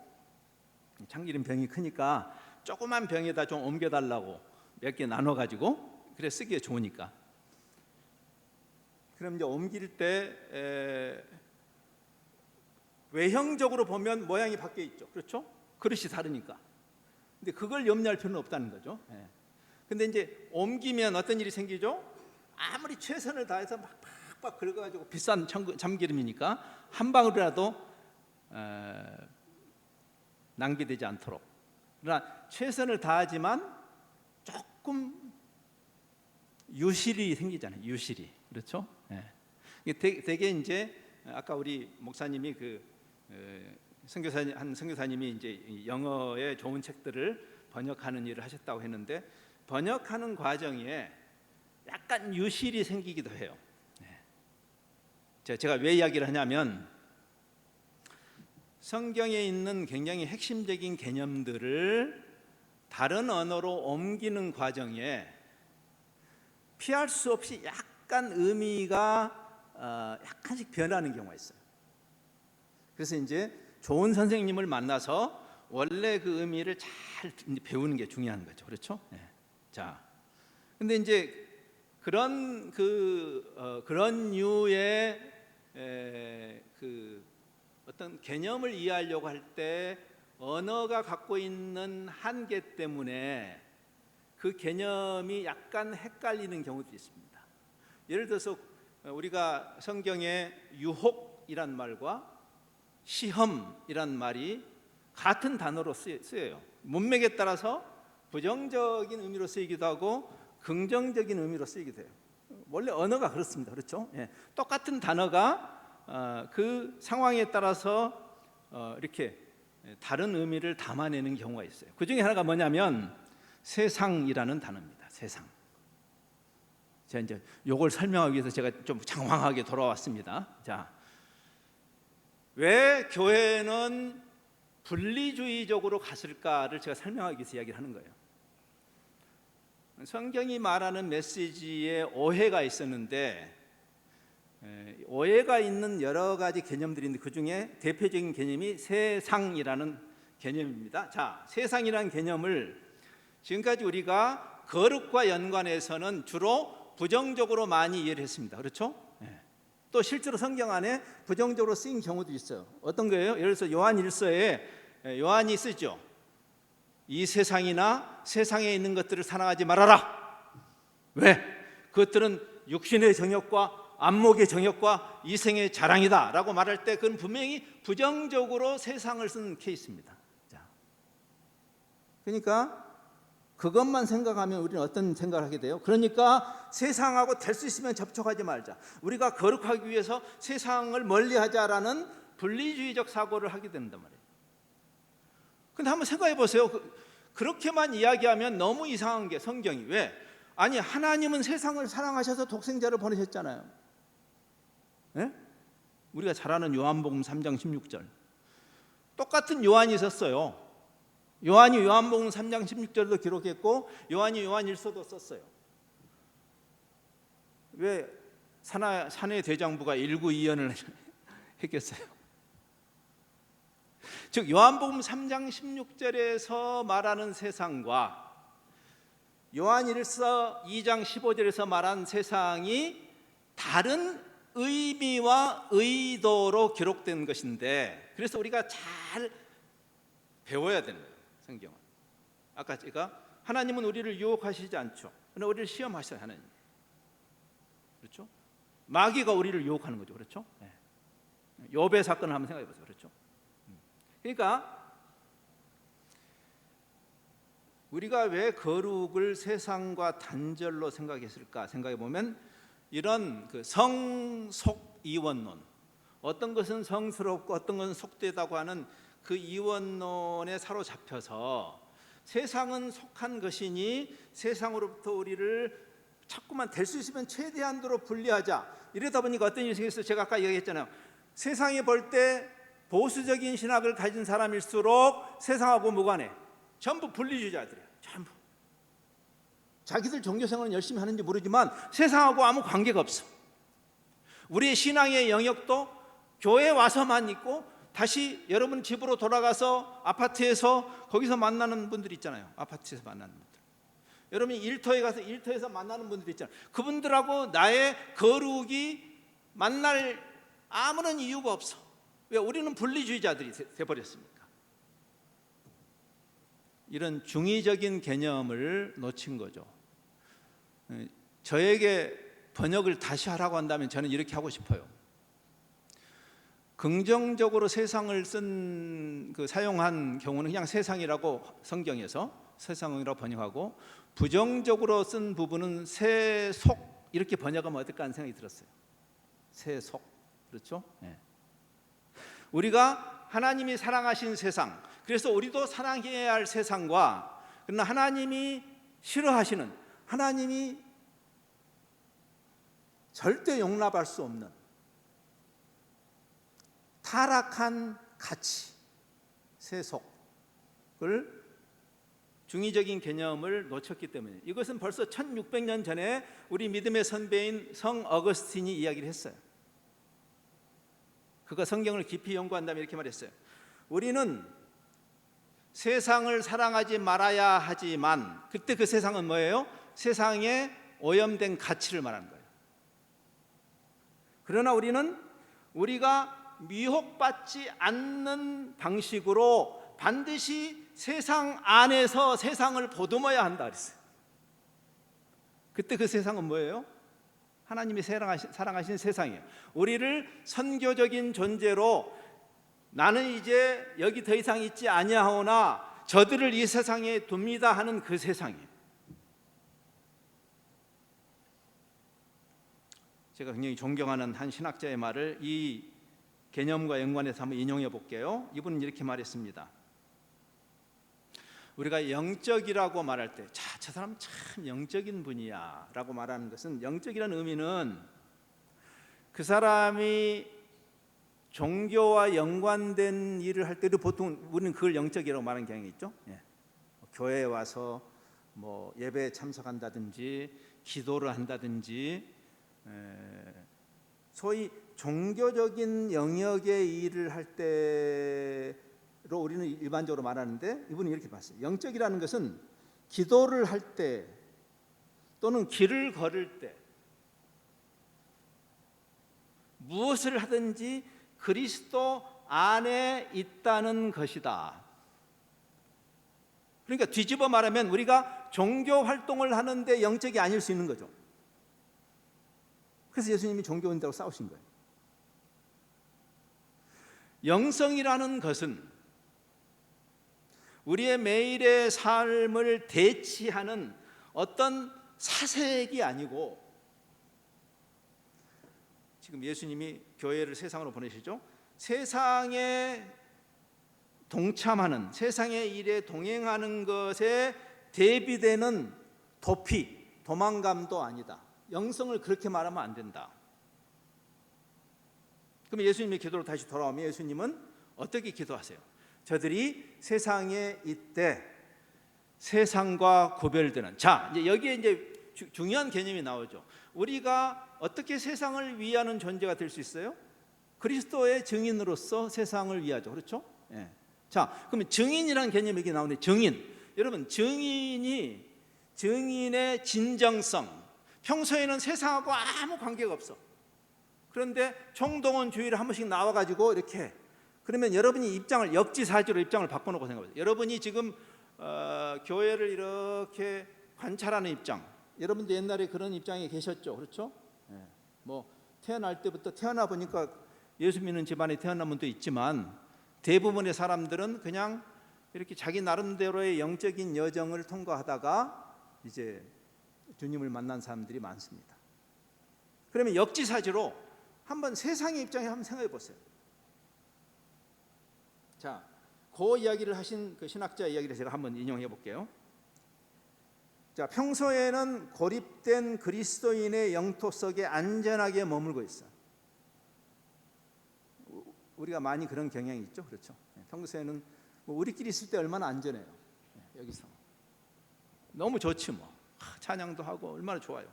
참기름 병이 크니까 조그만 병에다 좀 옮겨달라고 몇 개 나눠가지고 그래 쓰기에 좋으니까. 그럼 이제 옮길 때 외형적으로 보면 모양이 바뀌어 있죠. 그렇죠? 그릇이 다르니까. 근데 그걸 염려할 필요는 없다는 거죠. 예. 근데 이제 옮기면 어떤 일이 생기죠? 아무리 최선을 다해서 막 팍팍 긁어가지고 비싼 참기름이니까 한 방울이라도 낭비되지 않도록. 그러나 최선을 다하지만 조금 유실이 생기잖아요. 유실이. 그렇죠? 예. 되게 이제 아까 우리 목사님이 한 선교사님이 이제 영어의 좋은 책들을 번역하는 일을 하셨다고 했는데 번역하는 과정에 약간 유실이 생기기도 해요. 제가 왜 이야기를 하냐면 성경에 있는 굉장히 핵심적인 개념들을 다른 언어로 옮기는 과정에 피할 수 없이 약간 의미가 약간씩 변하는 경우가 있어요. 그래서 이제 좋은 선생님을 만나서 원래 그 의미를 잘 배우는 게 중요한 거죠. 그렇죠? 네. 자, 근데 이제 그런 류의 어떤 개념을 이해하려고 할 때 언어가 갖고 있는 한계 때문에 그 개념이 약간 헷갈리는 경우도 있습니다. 예를 들어서 우리가 성경에 유혹이란 말과 시험이란 말이 같은 단어로 쓰여요. 문맥에 따라서 부정적인 의미로 쓰이기도 하고 긍정적인 의미로 쓰이기도 해요. 원래 언어가 그렇습니다. 그렇죠? 예. 똑같은 단어가 그 상황에 따라서 이렇게 다른 의미를 담아내는 경우가 있어요. 그 중에 하나가 뭐냐면 세상이라는 단어입니다. 세상. 제가 이제 이걸 설명하기 위해서 제가 좀 장황하게 돌아왔습니다. 자, 왜 교회는 분리주의적으로 갔을까를 제가 설명하기 위해서 이야기를 하는 거예요. 성경이 말하는 메시지에 오해가 있었는데 오해가 있는 여러 가지 개념들이 있는데 그 중에 대표적인 개념이 세상이라는 개념입니다. 자, 세상이라는 개념을 지금까지 우리가 거룩과 연관해서는 주로 부정적으로 많이 이해를 했습니다. 그렇죠? 또 실제로 성경 안에 부정적으로 쓰인 경우도 있어요. 어떤 거예요? 예를 들어서 요한 1서에 요한이 쓰죠. 이 세상이나 세상에 있는 것들을 사랑하지 말아라. 왜? 그것들은 육신의 정욕과 안목의 정욕과 이생의 자랑이다 라고 말할 때 그건 분명히 부정적으로 세상을 쓴 케이스입니다. 자, 그러니까 그것만 생각하면 우리는 어떤 생각을 하게 돼요? 그러니까 세상하고 될 수 있으면 접촉하지 말자. 우리가 거룩하기 위해서 세상을 멀리하자라는 분리주의적 사고를 하게 된단 말이에요. 근데 한번 생각해 보세요. 그렇게만 이야기하면 너무 이상한 게 성경이 왜? 아니 하나님은 세상을 사랑하셔서 독생자를 보내셨잖아요. 예? 우리가 잘 아는 요한복음 3장 16절. 똑같은 요한이 있었어요. 요한이 요한복음 3장 16절도 기록했고 요한이 요한일서도 썼어요. 왜 사내 대장부가 일구이연을 했겠어요? 즉 요한복음 3장 16절에서 말하는 세상과 요한일서 2장 15절에서 말한 세상이 다른 의미와 의도로 기록된 것인데, 그래서 우리가 잘 배워야 되는 거예요. 성경은 아까 제가 하나님은 우리를 유혹하시지 않죠. 그러나 우리를 시험하셔요. 하나님, 그렇죠? 마귀가 우리를 유혹하는 거죠. 그렇죠? 네. 욥의 사건을 한번 생각해 보세요. 그렇죠? 그러니까 우리가 왜 거룩을 세상과 단절로 생각했을까 생각해 보면 이런 그 성속 이원론, 어떤 것은 성스럽고 어떤 것은 속되다고 하는 그 이원론에 사로잡혀서 세상은 속한 것이니 세상으로부터 우리를 자꾸만 될 수 있으면 최대한도로 분리하자, 이러다 보니까 어떤 일이 생겼어요. 제가 아까 얘기했잖아요. 세상이 볼 때 보수적인 신학을 가진 사람일수록 세상하고 무관해. 전부 분리주의자들이야. 전부 자기들 종교생활은 열심히 하는지 모르지만 세상하고 아무 관계가 없어. 우리의 신앙의 영역도 교회에 와서만 있고 다시 여러분 집으로 돌아가서 아파트에서 거기서 만나는 분들 있잖아요. 아파트에서 만나는 분들. 여러분이 일터에 가서 일터에서 만나는 분들 있잖아요. 그분들하고 나의 거룩이 만날 아무런 이유가 없어. 왜? 우리는 분리주의자들이 돼버렸습니까? 이런 중의적인 개념을 놓친 거죠. 저에게 번역을 다시 하라고 한다면 저는 이렇게 하고 싶어요. 긍정적으로 세상을 사용한 경우는 그냥 세상이라고 성경에서 세상이라고 번역하고, 부정적으로 쓴 부분은 세속 이렇게 번역하면 어떨까 하는 생각이 들었어요. 세속, 그렇죠? 네. 우리가 하나님이 사랑하신 세상, 그래서 우리도 사랑해야 할 세상과, 그러나 하나님이 싫어하시는, 하나님이 절대 용납할 수 없는 타락한 가치, 세속을 중의적인 개념을 놓쳤기 때문에, 이것은 벌써 1600년 전에 우리 믿음의 선배인 성 어거스틴이 이야기를 했어요. 그가 성경을 깊이 연구한다면 이렇게 말했어요. 우리는 세상을 사랑하지 말아야 하지만, 그때 그 세상은 뭐예요? 세상에 오염된 가치를 말하는 거예요. 그러나 우리는 우리가 미혹받지 않는 방식으로 반드시 세상 안에서 세상을 보듬어야 한다 그랬어요. 그때 그 세상은 뭐예요? 하나님이 사랑하신 세상이에요. 우리를 선교적인 존재로, 나는 이제 여기 더 이상 있지 아니하오나 저들을 이 세상에 둡니다 하는 그 세상이에요. 제가 굉장히 존경하는 한 신학자의 말을 이 개념과 연관해서 한번 인용해 볼게요. 이분은 이렇게 말했습니다. 우리가 영적이라고 말할 때, 저 사람 참 영적인 분이야 라고 말하는 것은, 영적이라는 의미는 그 사람이 종교와 연관된 일을 할 때도 보통 우리는 그걸 영적이라고 말하는 경향이 있죠. 예. 교회에 와서 뭐 예배에 참석한다든지 기도를 한다든지, 소위 종교적인 영역의 일을 할 때로 우리는 일반적으로 말하는데, 이분은 이렇게 봤어요. 영적이라는 것은 기도를 할 때 또는 길을 걸을 때 무엇을 하든지 그리스도 안에 있다는 것이다. 그러니까 뒤집어 말하면 우리가 종교 활동을 하는데 영적이 아닐 수 있는 거죠. 그래서 예수님이 종교인들하고 싸우신 거예요. 영성이라는 것은 우리의 매일의 삶을 대치하는 어떤 사색이 아니고, 지금 예수님이 교회를 세상으로 보내시죠. 세상에 동참하는, 세상의 일에 동행하는 것에 대비되는 도피, 도망감도 아니다. 영성을 그렇게 말하면 안 된다. 그럼 예수님의 기도로 다시 돌아오면 예수님은 어떻게 기도하세요? 저들이 세상에 있되 세상과 구별되는. 자, 이제 여기에 이제 중요한 개념이 나오죠. 우리가 어떻게 세상을 위하는 존재가 될 수 있어요? 그리스도의 증인으로서 세상을 위하죠. 그렇죠? 예. 자, 그러면 증인이라는 개념이 여기 나오는데, 증인. 여러분, 증인의 진정성. 평소에는 세상하고 아무 관계가 없어. 그런데 총동원주의를 한 번씩 나와가지고 이렇게, 그러면 여러분이 입장을 역지사지로 입장을 바꿔놓고 생각해보세요. 여러분이 지금 교회를 이렇게 관찰하는 입장, 여러분도 옛날에 그런 입장에 계셨죠, 그렇죠? 예. 뭐 태어날 때부터 태어나 보니까 예수 믿는 집안에 태어난 분도 있지만 대부분의 사람들은 그냥 이렇게 자기 나름대로의 영적인 여정을 통과하다가 이제 주님을 만난 사람들이 많습니다. 그러면 역지사지로 한번 세상의 입장에 한번 생각해 보세요. 자, 그 이야기를 하신 그 신학자 이야기를 제가 한번 인용해 볼게요. 자, 평소에는 고립된 그리스도인의 영토 속에 안전하게 머물고 있어. 우리가 많이 그런 경향이 있죠, 그렇죠? 평소에는 뭐 우리끼리 있을 때 얼마나 안전해요. 여기서 너무 좋지 뭐. 찬양도 하고 얼마나 좋아요.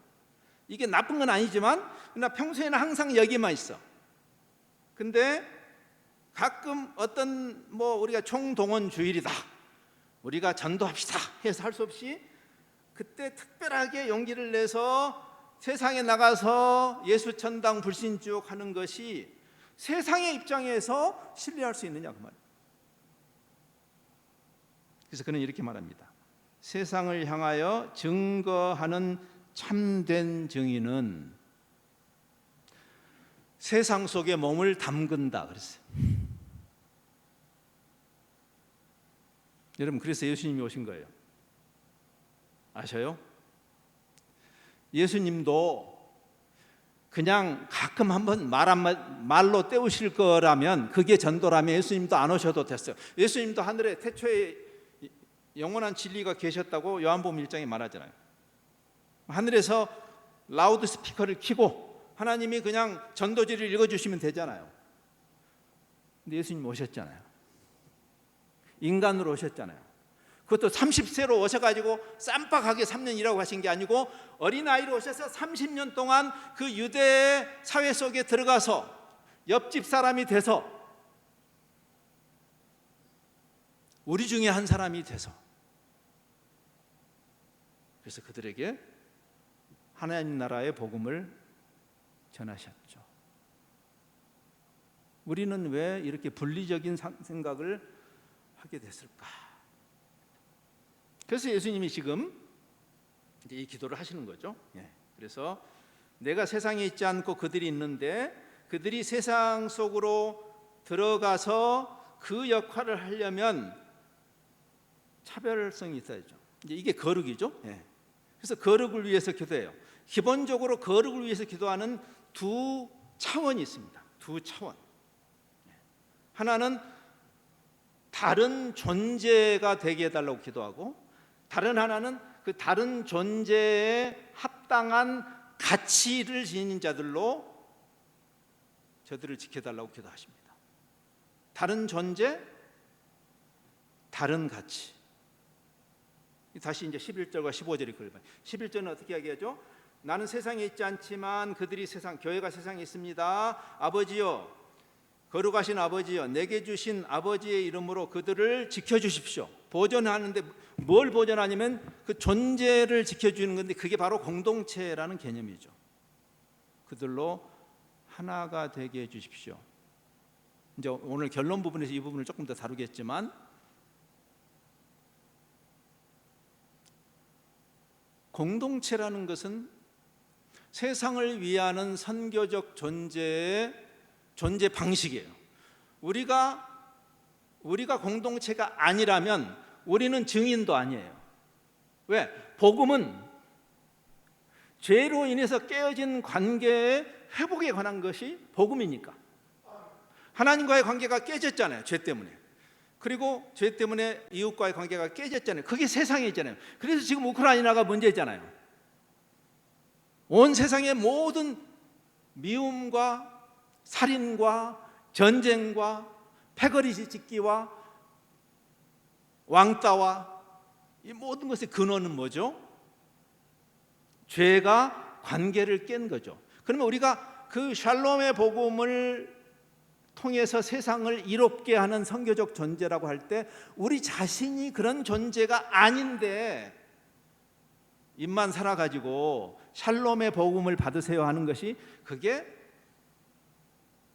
이게 나쁜 건 아니지만 그러나 평소에는 항상 여기만 있어. 근데 가끔 어떤 뭐 우리가 총동원 주일이다, 우리가 전도합시다 해서 할 수 없이 그때 특별하게 용기를 내서 세상에 나가서 예수 천당 불신주옥 하는 것이 세상의 입장에서 신뢰할 수 있느냐 그 말이에요. 그래서 그는 이렇게 말합니다. 세상을 향하여 증거하는 참된 증인은 세상 속에 몸을 담근다 그랬어요. 여러분, 그래서 예수님이 오신 거예요. 아셔요? 예수님도 그냥 가끔 한번 말로 때우실 거라면, 그게 전도라면 예수님도 안 오셔도 됐어요. 예수님도 하늘에 태초에 영원한 진리가 계셨다고 요한복음 1장에 말하잖아요. 하늘에서 라우드 스피커를 켜고 하나님이 그냥 전도지를 읽어주시면 되잖아요. 근데 예수님 오셨잖아요. 인간으로 오셨잖아요. 그것도 30세로 오셔가지고 쌈박하게 3년 일하고 하신 게 아니고 어린아이로 오셔서 30년 동안 그 유대 사회 속에 들어가서 옆집 사람이 돼서 우리 중에 한 사람이 돼서, 그래서 그들에게 하나님 나라의 복음을 전하셨죠. 우리는 왜 이렇게 분리적인 생각을 하게 됐을까? 그래서 예수님이 지금 이제 이 기도를 하시는 거죠. 그래서 내가 세상에 있지 않고 그들이 있는데 그들이 세상 속으로 들어가서 그 역할을 하려면 차별성이 있어야죠. 이제 이게 거룩이죠. 그래서 거룩을 위해서 기도해요. 기본적으로 거룩을 위해서 기도하는 두 차원이 있습니다. 두 차원. 하나는 다른 존재가 되게 해달라고 기도하고, 다른 하나는 그 다른 존재에 합당한 가치를 지닌 자들로 저들을 지켜달라고 기도하십니다. 다른 존재, 다른 가치. 다시 이제 11절과 15절이 그걸 봐요. 11절은 어떻게 이야기하죠? 나는 세상에 있지 않지만 그들이 교회가 세상에 있습니다. 아버지여, 거룩하신 아버지여, 내게 주신 아버지의 이름으로 그들을 지켜주십시오. 보존하는데 뭘 보존하냐면 그 존재를 지켜주는 건데, 그게 바로 공동체라는 개념이죠. 그들로 하나가 되게 해주십시오. 이제 오늘 결론 부분에서 이 부분을 조금 더 다루겠지만, 공동체라는 것은 세상을 위하는 선교적 존재 방식이에요. 우리가 공동체가 아니라면 우리는 증인도 아니에요. 왜? 복음은 죄로 인해서 깨어진 관계의 회복에 관한 것이 복음이니까. 하나님과의 관계가 깨졌잖아요, 죄 때문에. 그리고 죄 때문에 이웃과의 관계가 깨졌잖아요. 그게 세상에 있잖아요. 그래서 지금 우크라이나가 문제잖아요. 온 세상의 모든 미움과 살인과 전쟁과 패거리 짓기와 왕따와 이 모든 것의 근원은 뭐죠? 죄가 관계를 깬 거죠. 그러면 우리가 그 샬롬의 복음을 통해서 세상을 이롭게 하는 선교적 존재라고 할 때 우리 자신이 그런 존재가 아닌데 입만 살아가지고 샬롬의 복음을 받으세요 하는 것이 그게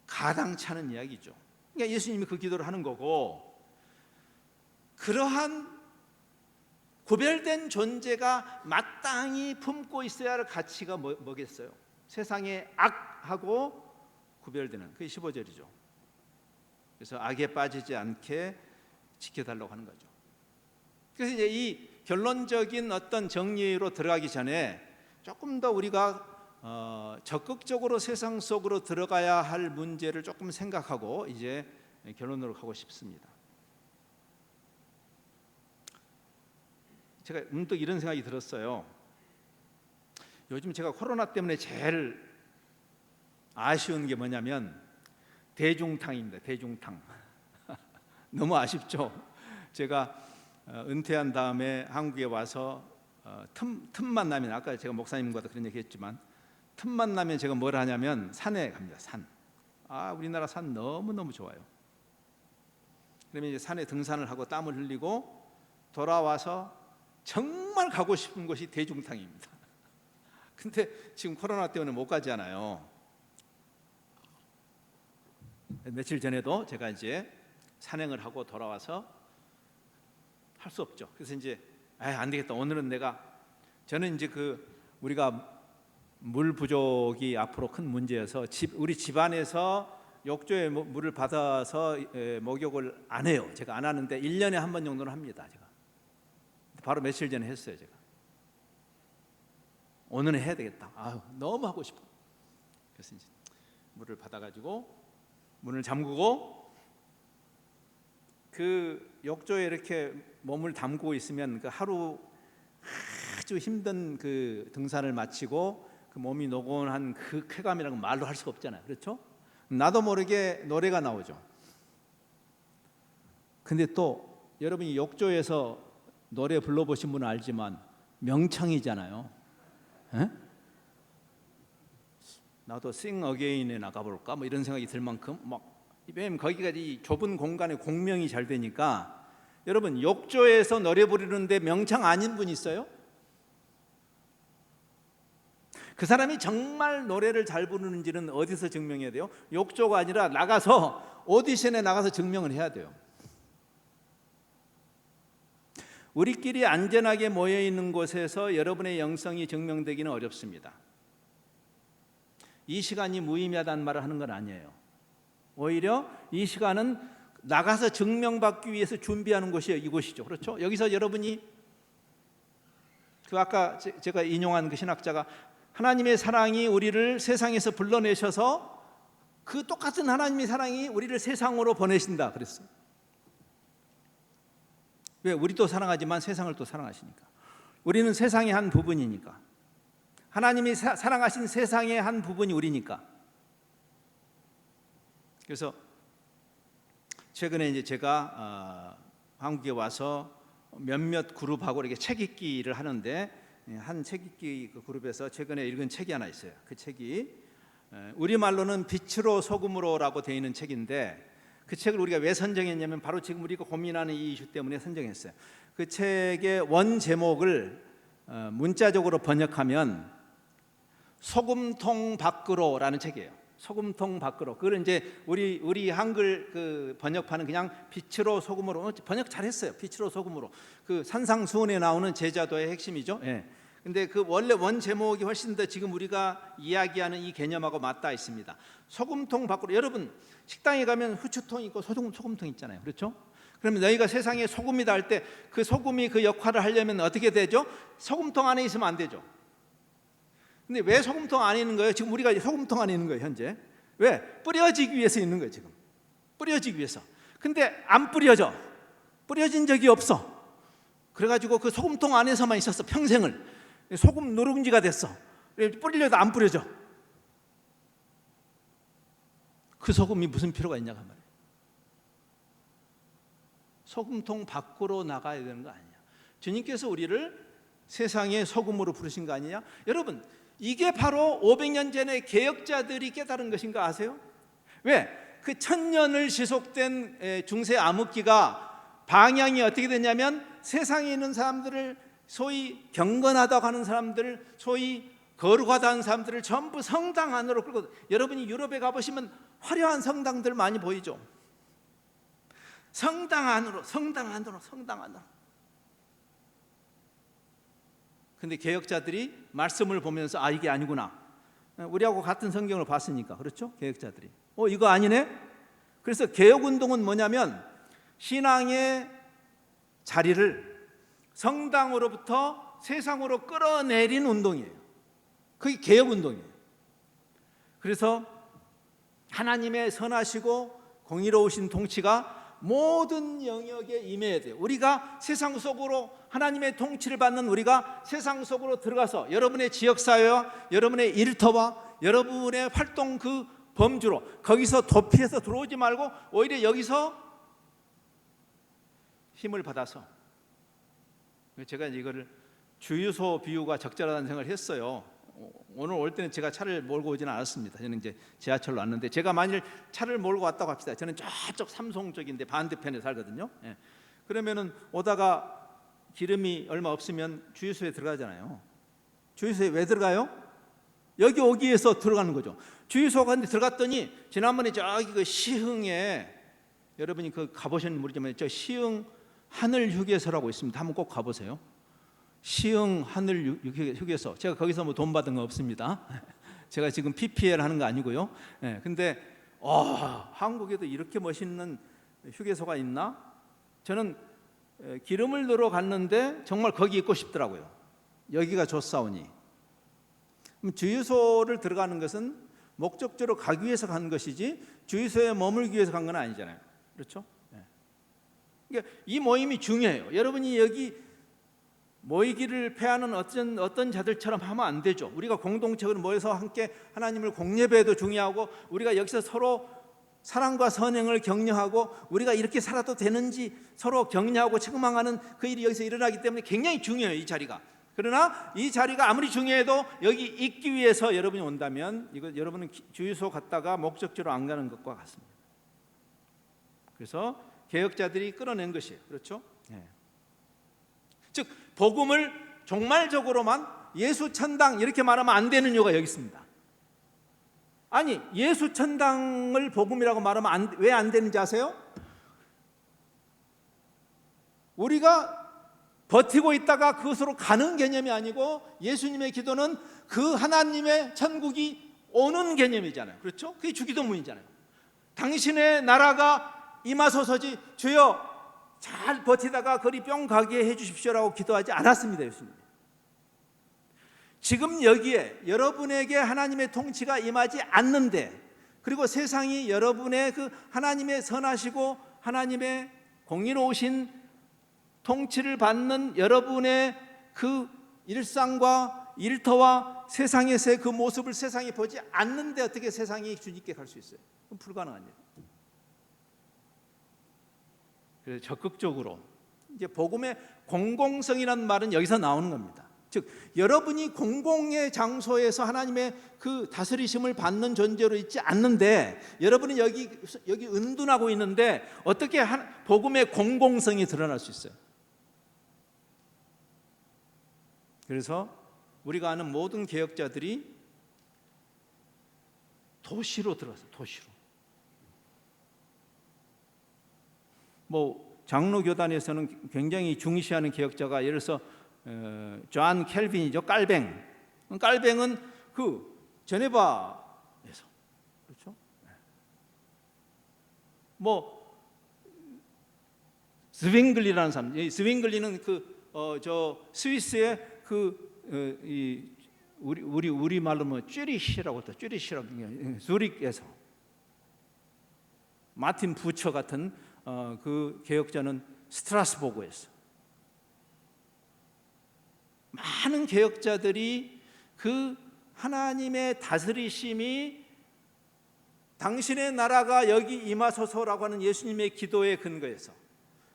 가당찮은 이야기죠. 그러니까 예수님이 그 기도를 하는 거고, 그러한 구별된 존재가 마땅히 품고 있어야 할 가치가 뭐겠어요? 세상의 악하고 구별되는, 그게 15절이죠. 그래서 악에 빠지지 않게 지켜달라고 하는 거죠. 그래서 이제 이 결론적인 어떤 정리로 들어가기 전에 조금 더 우리가 적극적으로 세상 속으로 들어가야 할 문제를 조금 생각하고 이제 결론으로 가고 싶습니다. 제가 문득 이런 생각이 들었어요. 요즘 제가 코로나 때문에 제일 아쉬운 게 뭐냐면 대중탕입니다. 대중탕. 너무 아쉽죠. 제가 은퇴한 다음에 한국에 와서 틈만 나면, 아까 제가 목사님과도 그런 얘기 했지만 틈만 나면 제가 뭘 하냐면 산에 갑니다. 산. 우리나라 산 너무너무 좋아요. 그러면 이제 산에 등산을 하고 땀을 흘리고 돌아와서 정말 가고 싶은 곳이 대중탕입니다. 근데 지금 코로나 때문에 못 가잖아요. 며칠 전에도 제가 이제 산행을 하고 돌아와서 할 수 없죠. 그래서 이제 안 되겠다. 오늘은 저는 이제 우리가 물 부족이 앞으로 큰 문제여서 우리 집안에서 욕조에 물을 받아서 목욕을 안 해요. 제가 안 하는데 1년에 한 번 정도는 합니다. 제가 바로 며칠 전에 했어요. 제가 오늘은 해야 되겠다. 너무 하고 싶어. 그래서 이제 물을 받아가지고 문을 잠그고 그 욕조에 이렇게 몸을 담고 있으면 그 하루 아주 힘든 그 등산을 마치고 그 몸이 노곤한 그 쾌감이라는 건 말로 할 수가 없잖아요. 그렇죠? 나도 모르게 노래가 나오죠. 근데 또 여러분이 욕조에서 노래 불러보신 분은 알지만 명창이잖아요. 에? 나도 Sing Again에 나가볼까? 뭐 이런 생각이 들 만큼 왜냐면 거기가 이 좁은 공간에 공명이 잘 되니까. 여러분, 욕조에서 노래 부르는데 명창 아닌 분 있어요? 그 사람이 정말 노래를 잘 부르는지는 어디서 증명해야 돼요? 욕조가 아니라 나가서 오디션에 나가서 증명을 해야 돼요. 우리끼리 안전하게 모여 있는 곳에서 여러분의 영성이 증명되기는 어렵습니다. 이 시간이 무의미하다는 말을 하는 건 아니에요. 오히려 이 시간은 나가서 증명받기 위해서 준비하는 곳이 이곳이죠. 그렇죠? 여기서 여러분이 아까 제가 인용한 그 신학자가 하나님의 사랑이 우리를 세상에서 불러내셔서 그 똑같은 하나님의 사랑이 우리를 세상으로 보내신다 그랬어요. 왜? 우리도 사랑하지만 세상을 또 사랑하시니까. 우리는 세상의 한 부분이니까. 하나님이 사랑하신 세상의 한 부분이 우리니까. 그래서 최근에 이제 제가 한국에 와서 몇몇 그룹하고 이렇게 책 읽기를 하는데, 한 책 읽기 그 그룹에서 최근에 읽은 책이 하나 있어요. 그 책이 우리말로는 빛으로 소금으로라고 되어 있는 책인데, 그 책을 우리가 왜 선정했냐면 바로 지금 우리가 고민하는 이 이슈 때문에 선정했어요. 그 책의 원 제목을 문자적으로 번역하면 소금통 밖으로라는 책이에요. 소금통 밖으로. 그걸 이제 우리 한글 그 번역판은 그냥 빛으로 소금으로, 번역 잘했어요. 빛으로 소금으로. 그 산상수훈에 나오는 제자도의 핵심이죠. 예. 근데 그 원래 원 제목이 훨씬 더 지금 우리가 이야기하는 이 개념하고 맞닿아 있습니다. 소금통 밖으로. 여러분, 식당에 가면 후추통 있고 소금통 있잖아요. 그렇죠? 그러면 너희가 세상에 소금이다 할 때 그 소금이 그 역할을 하려면 어떻게 되죠? 소금통 안에 있으면 안 되죠. 근데 왜 소금통 안에 있는 거예요? 지금 우리가 소금통 안에 있는 거예요, 현재. 왜? 뿌려지기 위해서 있는 거예요, 지금. 뿌려지기 위해서. 근데 안 뿌려져. 뿌려진 적이 없어. 그래가지고 그 소금통 안에서만 있었어. 평생을. 소금 누룽지가 됐어. 뿌리려도 안 뿌려져. 그 소금이 무슨 필요가 있냐고 말이에요. 소금통 밖으로 나가야 되는 거 아니냐. 주님께서 우리를 세상의 소금으로 부르신 거 아니냐. 여러분, 이게 바로 500년 전에 개혁자들이 깨달은 것인가 아세요? 왜? 그 1000년을 지속된 중세 암흑기가 방향이 어떻게 됐냐면, 세상에 있는 사람들을, 소위 경건하다고 하는 사람들, 소위 거룩하다는 사람들을 전부 성당 안으로 끌고, 여러분이 유럽에 가보시면 화려한 성당들 많이 보이죠. 성당 안으로. 근데 개혁자들이 말씀을 보면서 아, 이게 아니구나. 우리하고 같은 성경을 봤으니까. 그렇죠? 개혁자들이 이거 아니네. 그래서 개혁운동은 뭐냐면, 신앙의 자리를 성당으로부터 세상으로 끌어내린 운동이에요. 그게 개혁운동이에요. 그래서 하나님의 선하시고 공의로우신 통치가 모든 영역에 임해야 돼요. 우리가 세상 속으로, 하나님의 통치를 받는 우리가 세상 속으로 들어가서 여러분의 지역사회와 여러분의 일터와 여러분의 활동 그 범주로, 거기서 도피해서 들어오지 말고 오히려 여기서 힘을 받아서, 제가 이거를 주유소 비유가 적절하다는 생각을 했어요. 오늘 올 때는 제가 차를 몰고 오지는 않았습니다. 저는 이제 지하철로 왔는데, 제가 만일 차를 몰고 왔다고 합시다. 저는 저쪽 삼송 쪽인데 반대편에 살거든요. 그러면은 오다가 기름이 얼마 없으면 주유소에 들어가잖아요. 주유소에 왜 들어가요? 여기 오기 위해서 들어가는 거죠. 주유소 갔는데 들어갔더니, 지난번에 저기 그 시흥에, 여러분이 그 가보셨는지 모르지만 저 시흥 하늘 휴게소라고 있습니다. 한번 꼭 가보세요. 시흥 하늘 휴게소. 제가 거기서 뭐 돈 받은 거 없습니다. 제가 지금 PPL 하는 거 아니고요. 근데 한국에도 이렇게 멋있는 휴게소가 있나? 저는 기름을 넣으러 갔는데 정말 거기 있고 싶더라고요. 여기가 좋사오니. 주유소를 들어가는 것은 목적적으로 가기 위해서 간 것이지 주유소에 머물기 위해서 간 건 아니잖아요. 그렇죠? 그러니까 이 모임이 중요해요. 여러분이 여기 모이기를 패하는 어떤 자들처럼 하면 안 되죠. 우리가 공동체로 모여서 함께 하나님을 공예배도 중요하고, 우리가 여기서 서로 사랑과 선행을 격려하고, 우리가 이렇게 살아도 되는지 서로 격려하고 책망하는 그 일이 여기서 일어나기 때문에 굉장히 중요해요, 이 자리가. 그러나 이 자리가 아무리 중요해도 여기 있기 위해서 여러분이 온다면, 이거 여러분은 주유소 갔다가 목적지로 안 가는 것과 같습니다. 그래서 개혁자들이 끌어낸 것이에요. 그렇죠? 즉 복음을 종말적으로만 예수 천당 이렇게 말하면 안 되는 이유가 여기 있습니다. 아니, 예수 천당을 복음이라고 말하면 왜 안 되는지 아세요? 우리가 버티고 있다가 그것으로 가는 개념이 아니고, 예수님의 기도는 그 하나님의 천국이 오는 개념이잖아요. 그렇죠? 그게 주기도문이잖아요. 당신의 나라가 임하소서지 주여 잘 버티다가 거리 뿅 가게 해주십시오라고 기도하지 않았습니다. 예수님. 지금 여기에 여러분에게 하나님의 통치가 임하지 않는데, 그리고 세상이 여러분의 그 하나님의 선하시고 하나님의 공의로우신 통치를 받는 여러분의 그 일상과 일터와 세상에서의 그 모습을 세상이 보지 않는데 어떻게 세상이 주님께 갈 수 있어요? 그건 불가능한 일이에요. 그래서 적극적으로 이제 복음의 공공성이라는 말은 여기서 나오는 겁니다. 즉 여러분이 공공의 장소에서 하나님의 그 다스리심을 받는 존재로 있지 않는데, 여러분이 여기 은둔하고 있는데 어떻게 복음의 공공성이 드러날 수 있어요? 그래서 우리가 아는 모든 개혁자들이 도시로 들어갔어요. 도시로. 뭐 장로교단에서는 굉장히 중시하는 개혁자가, 예를 들어서 존 켈빈이죠. 깔뱅은 그 제네바에서, 그렇죠? 뭐 스윙글리라는 사람, 스윙글리는 저 스위스의 우리 말로 뭐 쭈리시라고 했다. 쭈리시라고 주릭에서 마틴 부처 같은 그 개혁자는 스트라스부르크에서 많은 개혁자들이 그 하나님의 다스리심이 당신의 나라가 여기 임하소서라고 하는 예수님의 기도의 근거에서,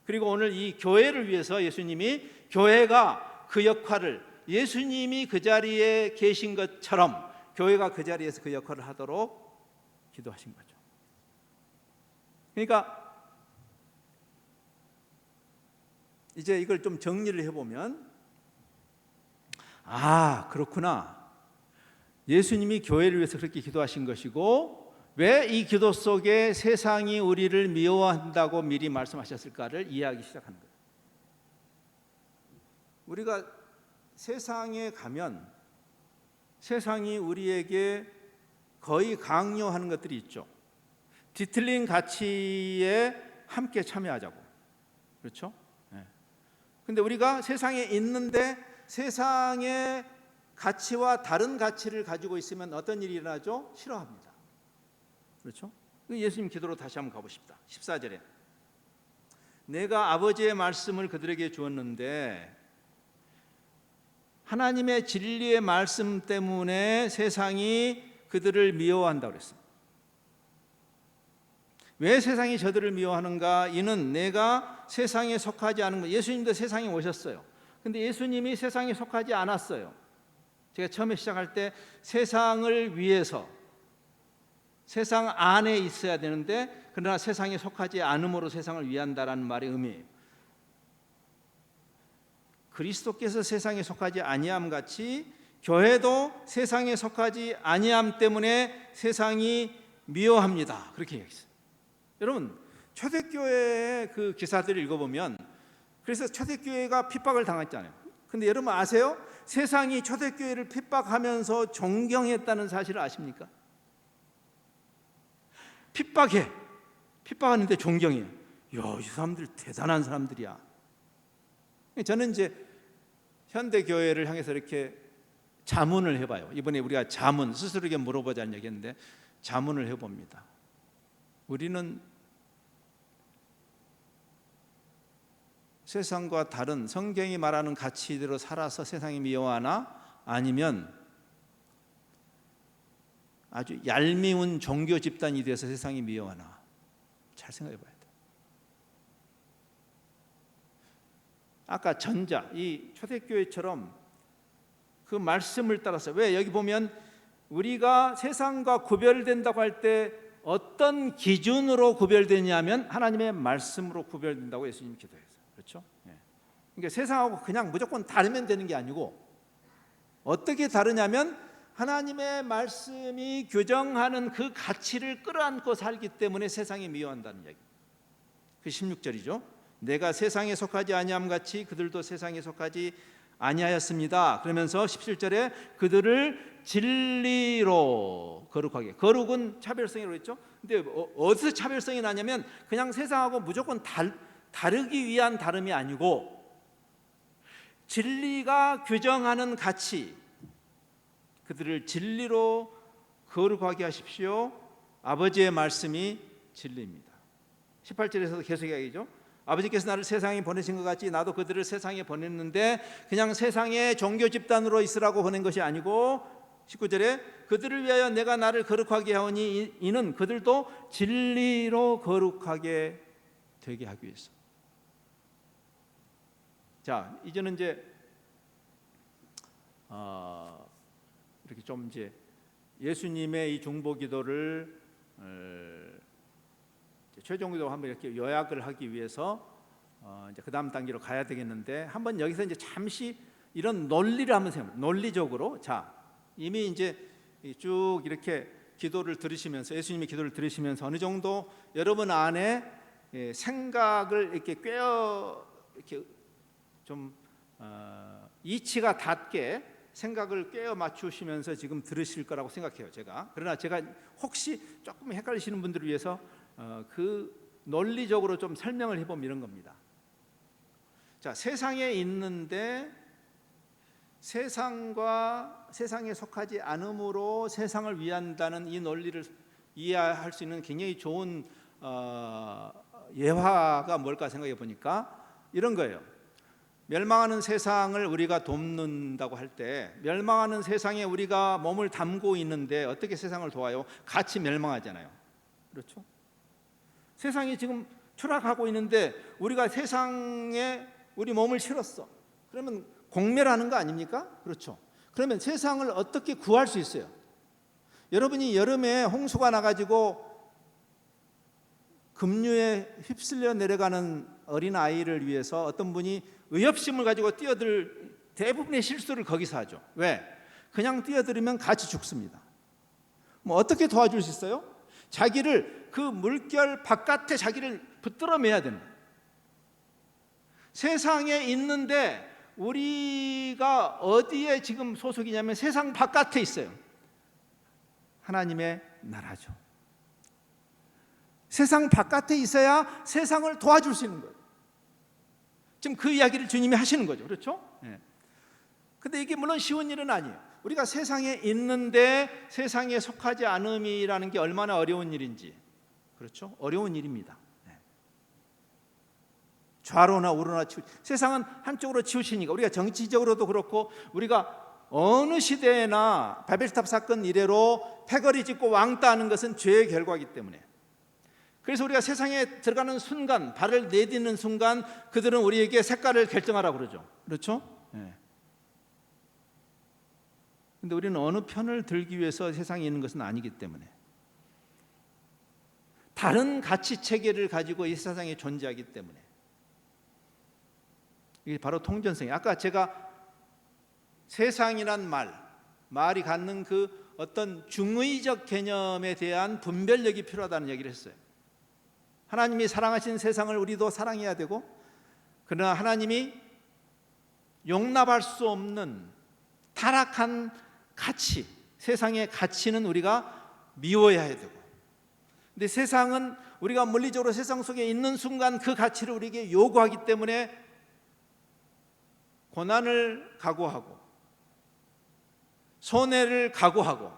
그리고 오늘 이 교회를 위해서 예수님이 교회가 그 역할을, 예수님이 그 자리에 계신 것처럼 교회가 그 자리에서 그 역할을 하도록 기도하신 거죠. 그러니까 이제 이걸 좀 정리를 해보면, 아, 그렇구나. 예수님이 교회를 위해서 그렇게 기도하신 것이고, 왜 이 기도 속에 세상이 우리를 미워한다고 미리 말씀하셨을까를 이해하기 시작하는 거예요. 우리가 세상에 가면 세상이 우리에게 거의 강요하는 것들이 있죠. 뒤틀린 가치에 함께 참여하자고. 그렇죠? 근데 우리가 세상에 있는데 세상의 가치와 다른 가치를 가지고 있으면 어떤 일이 일어나죠? 싫어합니다. 그렇죠? 예수님 기도로 다시 한번 가고 싶다. 14절에 내가 아버지의 말씀을 그들에게 주었는데 하나님의 진리의 말씀 때문에 세상이 그들을 미워한다고 그랬어요. 왜 세상이 저들을 미워하는가? 이는 내가 세상에 속하지 않은 것. 예수님도 세상에 오셨어요. 근데 예수님이 세상에 속하지 않았어요. 제가 처음에 시작할 때 세상을 위해서 세상 안에 있어야 되는데, 그러나 세상에 속하지 않음으로 세상을 위한다라는 말의 의미예요. 그리스도께서 세상에 속하지 아니함 같이 교회도 세상에 속하지 아니함 때문에 세상이 미워합니다. 그렇게 얘기했어요. 여러분, 초대교회의 그 기사들을 읽어보면, 그래서 초대교회가 핍박을 당했잖아요. 근데 여러분 아세요? 세상이 초대교회를 핍박하면서 존경했다는 사실을 아십니까? 핍박하는데 존경해요. 야, 이 사람들 대단한 사람들이야. 저는 이제 현대교회를 향해서 이렇게 자문을 해봐요. 이번에 우리가 자문, 스스로에게 물어보자는 얘기인데 자문을 해봅니다. 우리는 세상과 다른 성경이 말하는 가치대로 살아서 세상이 미워하나, 아니면 아주 얄미운 종교 집단이 돼서 세상이 미워하나? 잘 생각해 봐야 돼요. 아까 전자, 이 초대교회처럼 그 말씀을 따라서, 왜 여기 보면 우리가 세상과 구별된다고 할 때 어떤 기준으로 구별되냐면 하나님의 말씀으로 구별된다고 예수님이 기도했어요. 그렇죠? 그러니까 세상하고 그냥 무조건 다르면 되는 게 아니고, 어떻게 다르냐면 하나님의 말씀이 규정하는 그 가치를 끌어안고 살기 때문에 세상이 미워한다는 얘기. 그 16절이죠. 내가 세상에 속하지 아니함 같이 그들도 세상에 속하지 아니하였습니다. 그러면서 17절에 그들을 진리로 거룩하게. 거룩은 차별성이라고 했죠. 근데 어디서 차별성이 나냐면 그냥 세상하고 무조건 다르기 위한 다름이 아니고, 진리가 규정하는 가치, 그들을 진리로 거룩하게 하십시오. 아버지의 말씀이 진리입니다. 18절에서도 계속 이야기죠. 아버지께서 나를 세상에 보내신 것 같이 나도 그들을 세상에 보냈는데 그냥 세상의 종교 집단으로 있으라고 보낸 것이 아니고, 19절에 그들을 위하여 내가 나를 거룩하게 하오니 이는 그들도 진리로 거룩하게 되게 하기 위해서. 자, 이제는 이제 이렇게 좀 이제 예수님의 이 중보기도를 최종기도 한번 이렇게 요약을 하기 위해서 이제 그 다음 단계로 가야 되겠는데, 한번 여기서 이제 잠시 이런 논리를 한번 생각해요. 논리적으로, 자, 이미 이제 쭉 이렇게 기도를 들으시면서, 예수님의 기도를 들으시면서 어느 정도 여러분 안에 생각을 이렇게 이렇게 좀 이치가 닿게 생각을 꿰어 맞추시면서 지금 들으실 거라고 생각해요, 제가. 그러나 제가 혹시 조금 헷갈리시는 분들을 위해서 그 논리적으로 좀 설명을 해보면 이런 겁니다. 자, 세상에 있는데 세상과 세상에 속하지 않음으로 세상을 위한다는 이 논리를 이해할 수 있는 굉장히 좋은 예화가 뭘까 생각해 보니까, 이런 거예요. 멸망하는 세상을 우리가 돕는다고 할 때, 멸망하는 세상에 우리가 몸을 담고 있는데 어떻게 세상을 도와요? 같이 멸망하잖아요. 그렇죠? 세상이 지금 추락하고 있는데 우리가 세상에 우리 몸을 실었어. 그러면 공멸하는 거 아닙니까? 그렇죠. 그러면 세상을 어떻게 구할 수 있어요? 여러분이 여름에 홍수가 나가지고 급류에 휩쓸려 내려가는 어린 아이를 위해서 어떤 분이 의협심을 가지고 뛰어들 대부분의 실수를 거기서 하죠. 왜? 그냥 뛰어들으면 같이 죽습니다. 뭐 어떻게 도와줄 수 있어요? 자기를 그 물결 바깥에 자기를 붙들어 매야 되는 거예요. 세상에 있는데 우리가 어디에 지금 소속이냐면 세상 바깥에 있어요. 하나님의 나라죠. 세상 바깥에 있어야 세상을 도와줄 수 있는 거예요. 지금 그 이야기를 주님이 하시는 거죠. 그렇죠? 근데 이게 물론 쉬운 일은 아니에요. 우리가 세상에 있는데 세상에 속하지 않음이라는 게 얼마나 어려운 일인지. 그렇죠? 어려운 일입니다. 좌로나 우로나 세상은 한쪽으로 치우치니까 우리가 정치적으로도 그렇고 우리가 어느 시대에나 바벨탑 사건 이래로 패거리 짓고 왕따하는 것은 죄의 결과이기 때문에, 그래서 우리가 세상에 들어가는 순간, 발을 내딛는 순간 그들은 우리에게 색깔을 결정하라고 그러죠. 그렇죠? 근데 우리는 어느 편을 들기 위해서 세상에 있는 것은 아니기 때문에 다른 가치 체계를 가지고 이 세상에 존재하기 때문에, 이게 바로 통전성이에요. 아까 제가 세상이란 말이 갖는 그 어떤 중의적 개념에 대한 분별력이 필요하다는 얘기를 했어요. 하나님이 사랑하신 세상을 우리도 사랑해야 되고, 그러나 하나님이 용납할 수 없는 타락한 가치, 세상의 가치는 우리가 미워해야 되고, 근데 세상은 우리가 물리적으로 세상 속에 있는 순간 그 가치를 우리에게 요구하기 때문에 고난을 각오하고 손해를 각오하고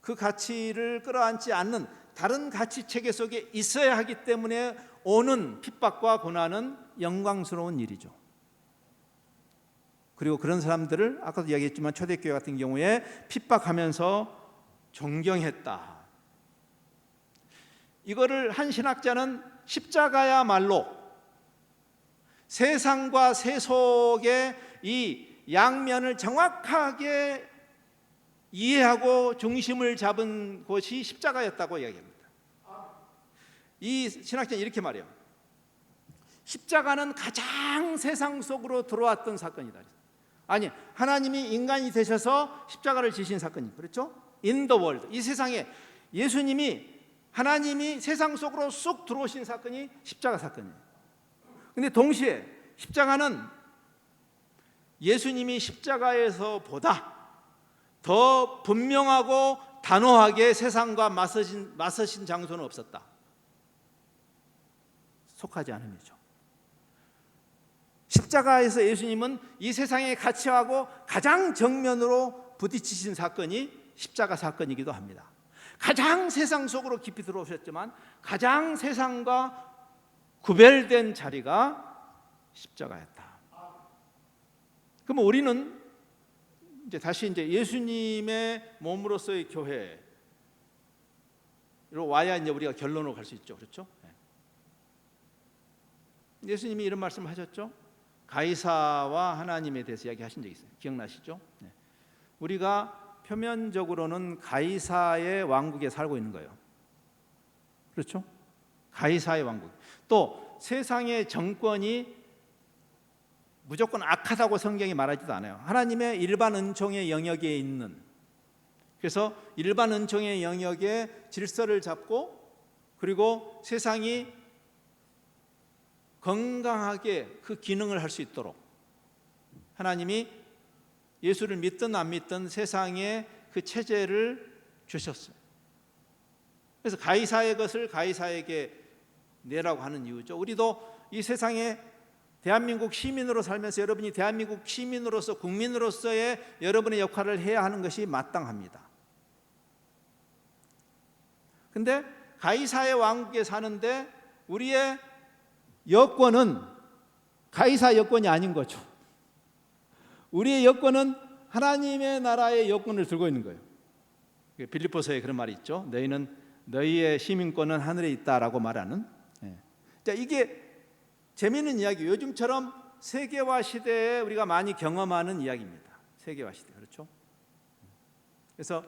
그 가치를 끌어안지 않는 다른 가치 체계 속에 있어야 하기 때문에 오는 핍박과 고난은 영광스러운 일이죠. 그리고 그런 사람들을 아까도 이야기했지만 초대교회 같은 경우에 핍박하면서 존경했다. 이거를 한 신학자는 십자가야말로 세상과 세속의 이 양면을 정확하게 이해하고 중심을 잡은 곳이 십자가였다고 이야기합니다. 이 신학자는 이렇게 말해요. 십자가는 가장 세상 속으로 들어왔던 사건이다. 아니, 하나님이 인간이 되셔서 십자가를 지신 사건이, 그렇죠? In the world, 이 세상에 하나님이 세상 속으로 쑥 들어오신 사건이 십자가 사건이에요. 근데 동시에 십자가는 예수님이 십자가에서 보다 더 분명하고 단호하게 세상과 맞서신 장소는 없었다. 속하지 않음이죠. 십자가에서 예수님은 이 세상의 가치하고 가장 정면으로 부딪히신 사건이 십자가 사건이기도 합니다. 가장 세상 속으로 깊이 들어오셨지만 가장 세상과 구별된 자리가 십자가였다. 그럼 우리는 이제 다시 예수님의 몸으로서의 교회로 와야 이제 우리가 결론으로 갈 수 있죠. 그렇죠? 예수님이 이런 말씀을 하셨죠. 가이사와 하나님에 대해서 이야기하신 적이 있어요. 기억나시죠? 우리가 표면적으로는 가이사의 왕국에 살고 있는 거예요. 그렇죠? 가이사의 왕국. 또 세상의 정권이 무조건 악하다고 성경이 말하지도 않아요. 하나님의 일반 은총의 영역에 있는, 그래서 일반 은총의 영역에 질서를 잡고 그리고 세상이 건강하게 그 기능을 할 수 있도록 하나님이 예수를 믿든 안 믿든 세상에 그 체제를 주셨어요. 그래서 가이사의 것을 가이사에게 내라고 하는 이유죠. 우리도 이 세상에 대한민국 시민으로 살면서 여러분이 대한민국 시민으로서 국민으로서의 여러분의 역할을 해야 하는 것이 마땅합니다. 근데 가이사의 왕국에 사는데 우리의 여권은 가이사 여권이 아닌 거죠. 우리의 여권은 하나님의 나라의 여권을 들고 있는 거예요. 빌립보서에 그런 말이 있죠. 너희의 시민권은 하늘에 있다라고 말하는. 자, 이게 재미있는 이야기예요. 요즘처럼 세계화 시대에 우리가 많이 경험하는 이야기입니다. 세계화 시대, 그렇죠? 그래서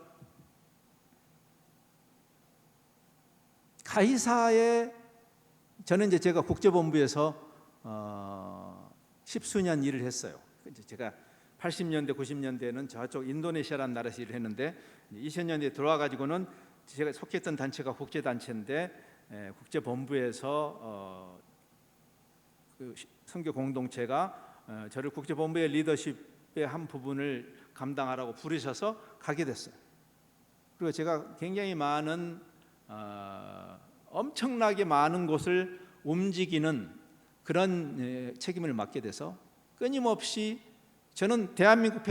가이사의, 저는 이제 제가 국제본부에서 10수년 일을 했어요. 제가 80년대 90년대에는 저쪽 인도네시아라는 나라에서 일을 했는데 2000년대에 들어와 가지고는 제가 속했던 단체가 국제단체인데 국제본부에서 그 선교 공동체가 저를 국제본부의 리더십의 한 부분을 감당하라고 부르셔서 가게 됐어요. 그리고 제가 굉장히 많은 엄청나게 많은 곳을 움직이는 그런 책임을 맡게 돼서 끊임없이, 저는 대한민국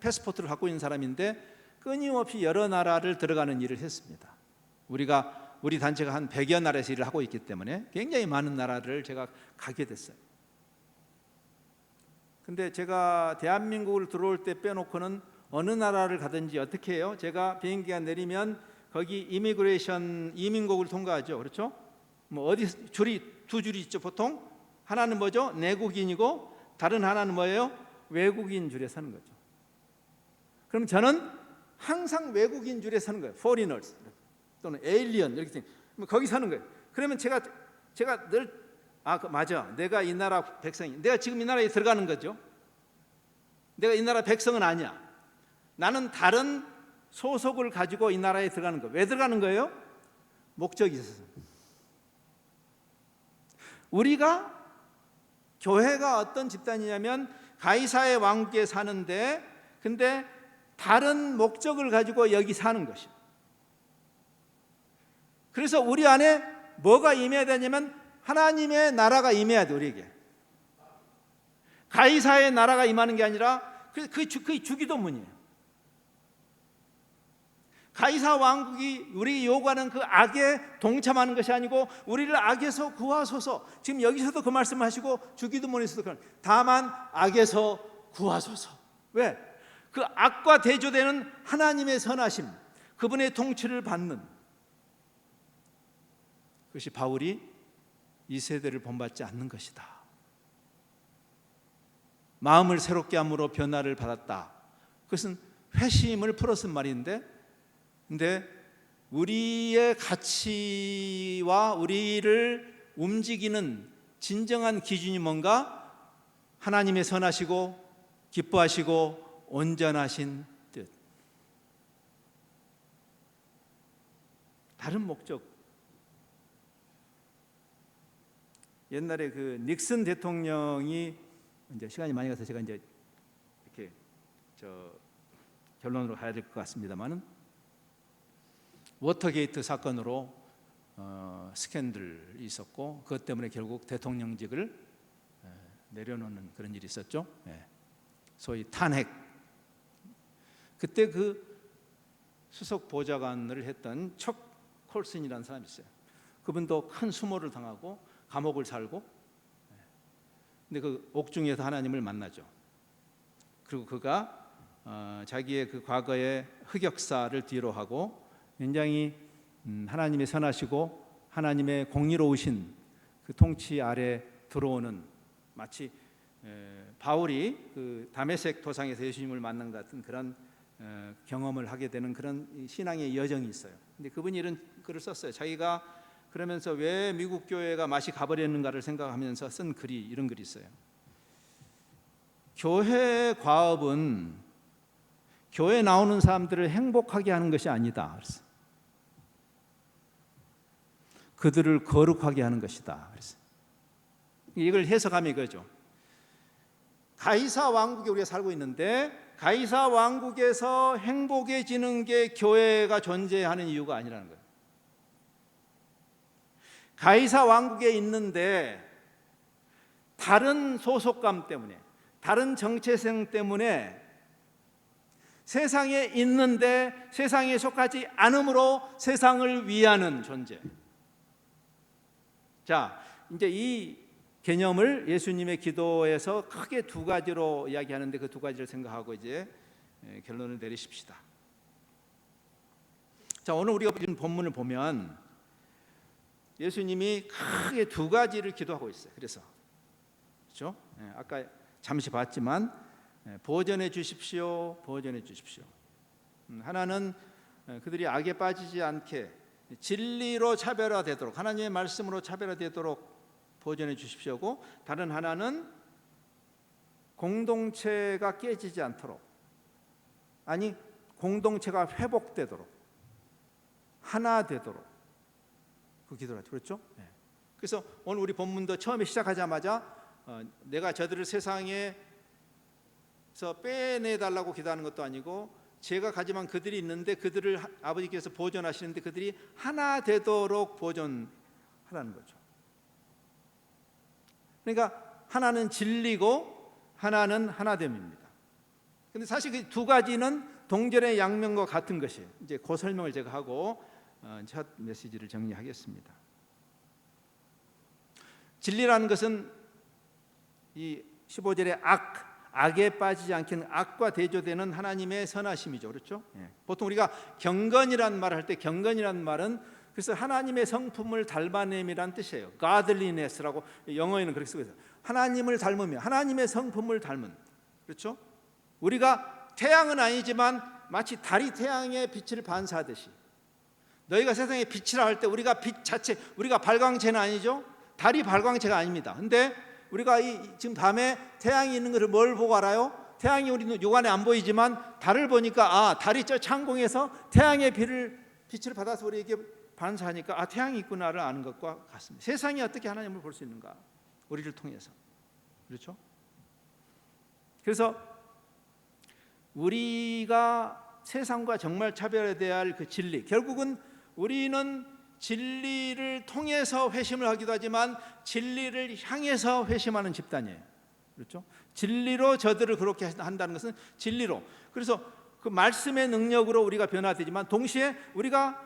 패스포트를 갖고 있는 사람인데 끊임없이 여러 나라를 들어가는 일을 했습니다. 우리 단체가 한 100여 나라에서 일을 하고 있기 때문에 굉장히 많은 나라를 제가 가게 됐어요. 근데 제가 대한민국을 들어올 때 빼놓고는 어느 나라를 가든지 어떻게 해요? 제가 비행기가 내리면 거기 이민국을 통과하죠. 그렇죠? 뭐 어디 두 줄이 있죠. 보통 하나는 뭐죠? 내국인이고 다른 하나는 뭐예요? 외국인 줄에 서는 거죠. 그럼 저는 항상 외국인 줄에 서는 거예요. foreigners 또는 alien 이렇게 생각해요. 거기 사는 거예요. 그러면 제가 늘 맞아. 내가 이 나라 백성이, 내가 지금 이 나라에 들어가는 거죠. 내가 이 나라 백성은 아니야. 나는 다른 소속을 가지고 이 나라에 들어가는 거예요. 왜 들어가는 거예요? 목적이 있어서. 우리가 교회가 어떤 집단이냐면 가이사의 왕국에 사는데, 근데 다른 목적을 가지고 여기 사는 것이에요. 그래서 우리 안에 뭐가 임해야 되냐면 하나님의 나라가 임해야 돼. 우리에게 가이사의 나라가 임하는 게 아니라 그게 주기도문이에요. 가이사 왕국이 우리 요구하는 그 악에 동참하는 것이 아니고 우리를 악에서 구하소서. 지금 여기서도 그 말씀하시고 주기도문에서도 그런, 다만 악에서 구하소서. 왜? 그 악과 대조되는 하나님의 선하심, 그분의 통치를 받는, 그것이 바울이 이 세대를 본받지 않는 것이다. 마음을 새롭게 함으로 변화를 받았다. 그것은 회심을 풀어쓴 말인데, 근데 우리의 가치와 우리를 움직이는 진정한 기준이 뭔가? 하나님의 선하시고 기뻐하시고 온전하신 뜻. 다른 목적. 옛날에 그 닉슨 대통령이, 이제 시간이 많이 가서 제가 이제 이렇게 결론으로 가야 될 것 같습니다만은, 워터게이트 사건으로 스캔들이 있었고 그것 때문에 결국 대통령직을 내려놓는 그런 일이 있었죠. 소위 탄핵. 그때 그 수석 보좌관을 했던 척 콜슨이라는 사람이 있어요. 그분도 큰 수모를 당하고 감옥을 살고, 근데 그 옥중에서 하나님을 만나죠. 그리고 그가 자기의 그 과거의 흑역사를 뒤로 하고 굉장히 하나님의 선하시고 하나님의 공의로우신 그 통치 아래 들어오는, 마치 바울이 그 다메섹 도상에서 예수님을 만난 것 같은 그런 경험을 하게 되는 그런 신앙의 여정이 있어요. 근데 그분이 이런 글을 썼어요. 자기가 그러면서 왜 미국 교회가 맛이 가버렸는가를 생각하면서 쓴 글이, 이런 글이 있어요. 교회 과업은 교회 나오는 사람들을 행복하게 하는 것이 아니다. 그래서 그들을 거룩하게 하는 것이다. 그래서 이걸 해석하면 이거죠. 가이사 왕국에 우리가 살고 있는데 가이사 왕국에서 행복해지는 게 교회가 존재하는 이유가 아니라는 거예요. 가이사 왕국에 있는데 다른 소속감 때문에, 다른 정체성 때문에 세상에 있는데 세상에 속하지 않음으로 세상을 위하는 존재. 자, 이제 이 개념을 예수님의 기도에서 크게 두 가지로 이야기하는데 그 두 가지를 생각하고 이제 결론을 내리십시다. 자, 오늘 우리가 본 본문을 보면 예수님이 크게 두 가지를 기도하고 있어요. 그래서 그렇죠? 아까 잠시 봤지만 보전해 주십시오, 보전해 주십시오. 하나는 그들이 악에 빠지지 않게 진리로 차별화되도록, 하나님의 말씀으로 차별화되도록 보전해 주십시오고, 다른 하나는 공동체가 깨지지 않도록, 아니 공동체가 회복되도록, 하나 되도록 그 기도를 하죠. 그렇죠? 그래서 오늘 우리 본문도 처음에 시작하자마자 내가 저들을 세상에서 빼내달라고 기도하는 것도 아니고, 제가 가지만 그들이 있는데 그들을 아버지께서 보존하시는데 그들이 하나 되도록 보존하라는 거죠. 그러니까 하나는 진리고 하나는 하나됨입니다. 근데 사실 그 두 가지는 동전의 양면과 같은 것이에요. 이제 그 설명을 제가 하고 첫 메시지를 정리하겠습니다. 진리라는 것은 이 15절의 악에 빠지지 않게 악과 대조되는 하나님의 선하심이죠. 그렇죠? 보통 우리가 경건이라는 말을 할 때, 경건이라는 말은 그래서 하나님의 성품을 닮아냄이란 뜻이에요. godliness라고 영어에는 그렇게 쓰고 있어요. 하나님을 닮으며 하나님의 성품을 닮은. 그렇죠? 우리가 태양은 아니지만 마치 달이 태양의 빛을 반사하듯이, 너희가 세상에 빛이라 할 때 우리가 빛 자체, 우리가 발광체는 아니죠. 달이 발광체가 아닙니다. 근데 우리가 지금 밤에 태양이 있는 것을 뭘 보고 알아요? 태양이 우리 육안에 안 보이지만 달을 보니까 달이 저 창공에서 태양의 빛을 받아서 우리에게 반사하니까 태양이 있구나를 아는 것과 같습니다. 세상이 어떻게 하나님을 볼 수 있는가? 우리를 통해서. 그렇죠? 그래서 우리가 세상과 정말 차별해야 할 그 진리, 결국은 우리는 진리를 통해서 회심을 하기도 하지만 진리를 향해서 회심하는 집단이에요. 그렇죠? 진리로 저들을 그렇게 한다는 것은 진리로. 그래서 그 말씀의 능력으로 우리가 변화되지만 동시에 우리가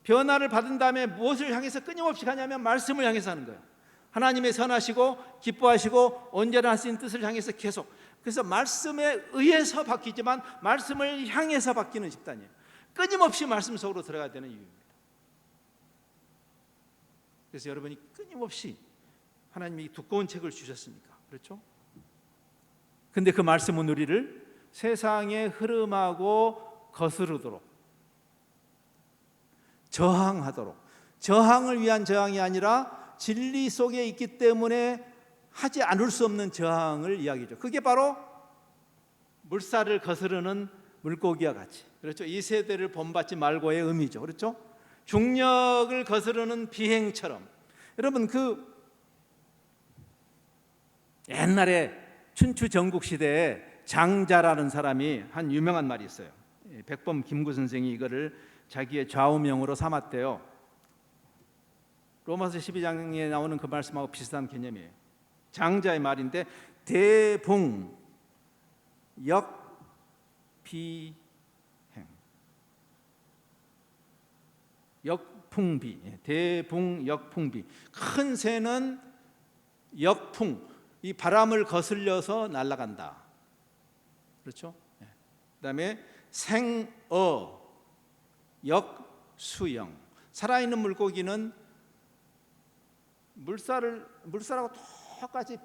변화를 받은 다음에 무엇을 향해서 끊임없이 가냐면 말씀을 향해서 하는 거예요. 하나님의 선하시고 기뻐하시고 언제나 하신 뜻을 향해서 계속. 그래서 말씀에 의해서 바뀌지만 말씀을 향해서 바뀌는 집단이에요. 끊임없이 말씀 속으로 들어가야 되는 이유입니다. 그래서 여러분이 끊임없이 하나님이 두꺼운 책을 주셨으니까. 그렇죠? 근데 그 말씀은 우리를 세상의 흐름하고 거스르도록, 저항하도록, 저항을 위한 저항이 아니라 진리 속에 있기 때문에 하지 않을 수 없는 저항을 이야기죠. 그게 바로 물살을 거스르는 물고기와 같이, 그렇죠? 이 세대를 본받지 말고의 의미죠. 그렇죠? 중력을 거스르는 비행처럼. 여러분, 그 옛날에 춘추 전국 시대에 장자라는 사람이 한 유명한 말이 있어요. 백범 김구 선생이 이거를 자기의 좌우명으로 삼았대요. 로마서 12장에 나오는 그 말씀하고 비슷한 개념이에요. 장자의 말인데, 대붕 역비행, 역풍비, 대붕 역풍비. 큰 새는 역풍, 이 바람을 거슬려서 날아간다. 그렇죠? 그다음에 생어 역수영, 살아있는 물고기는 물살하고 똑같이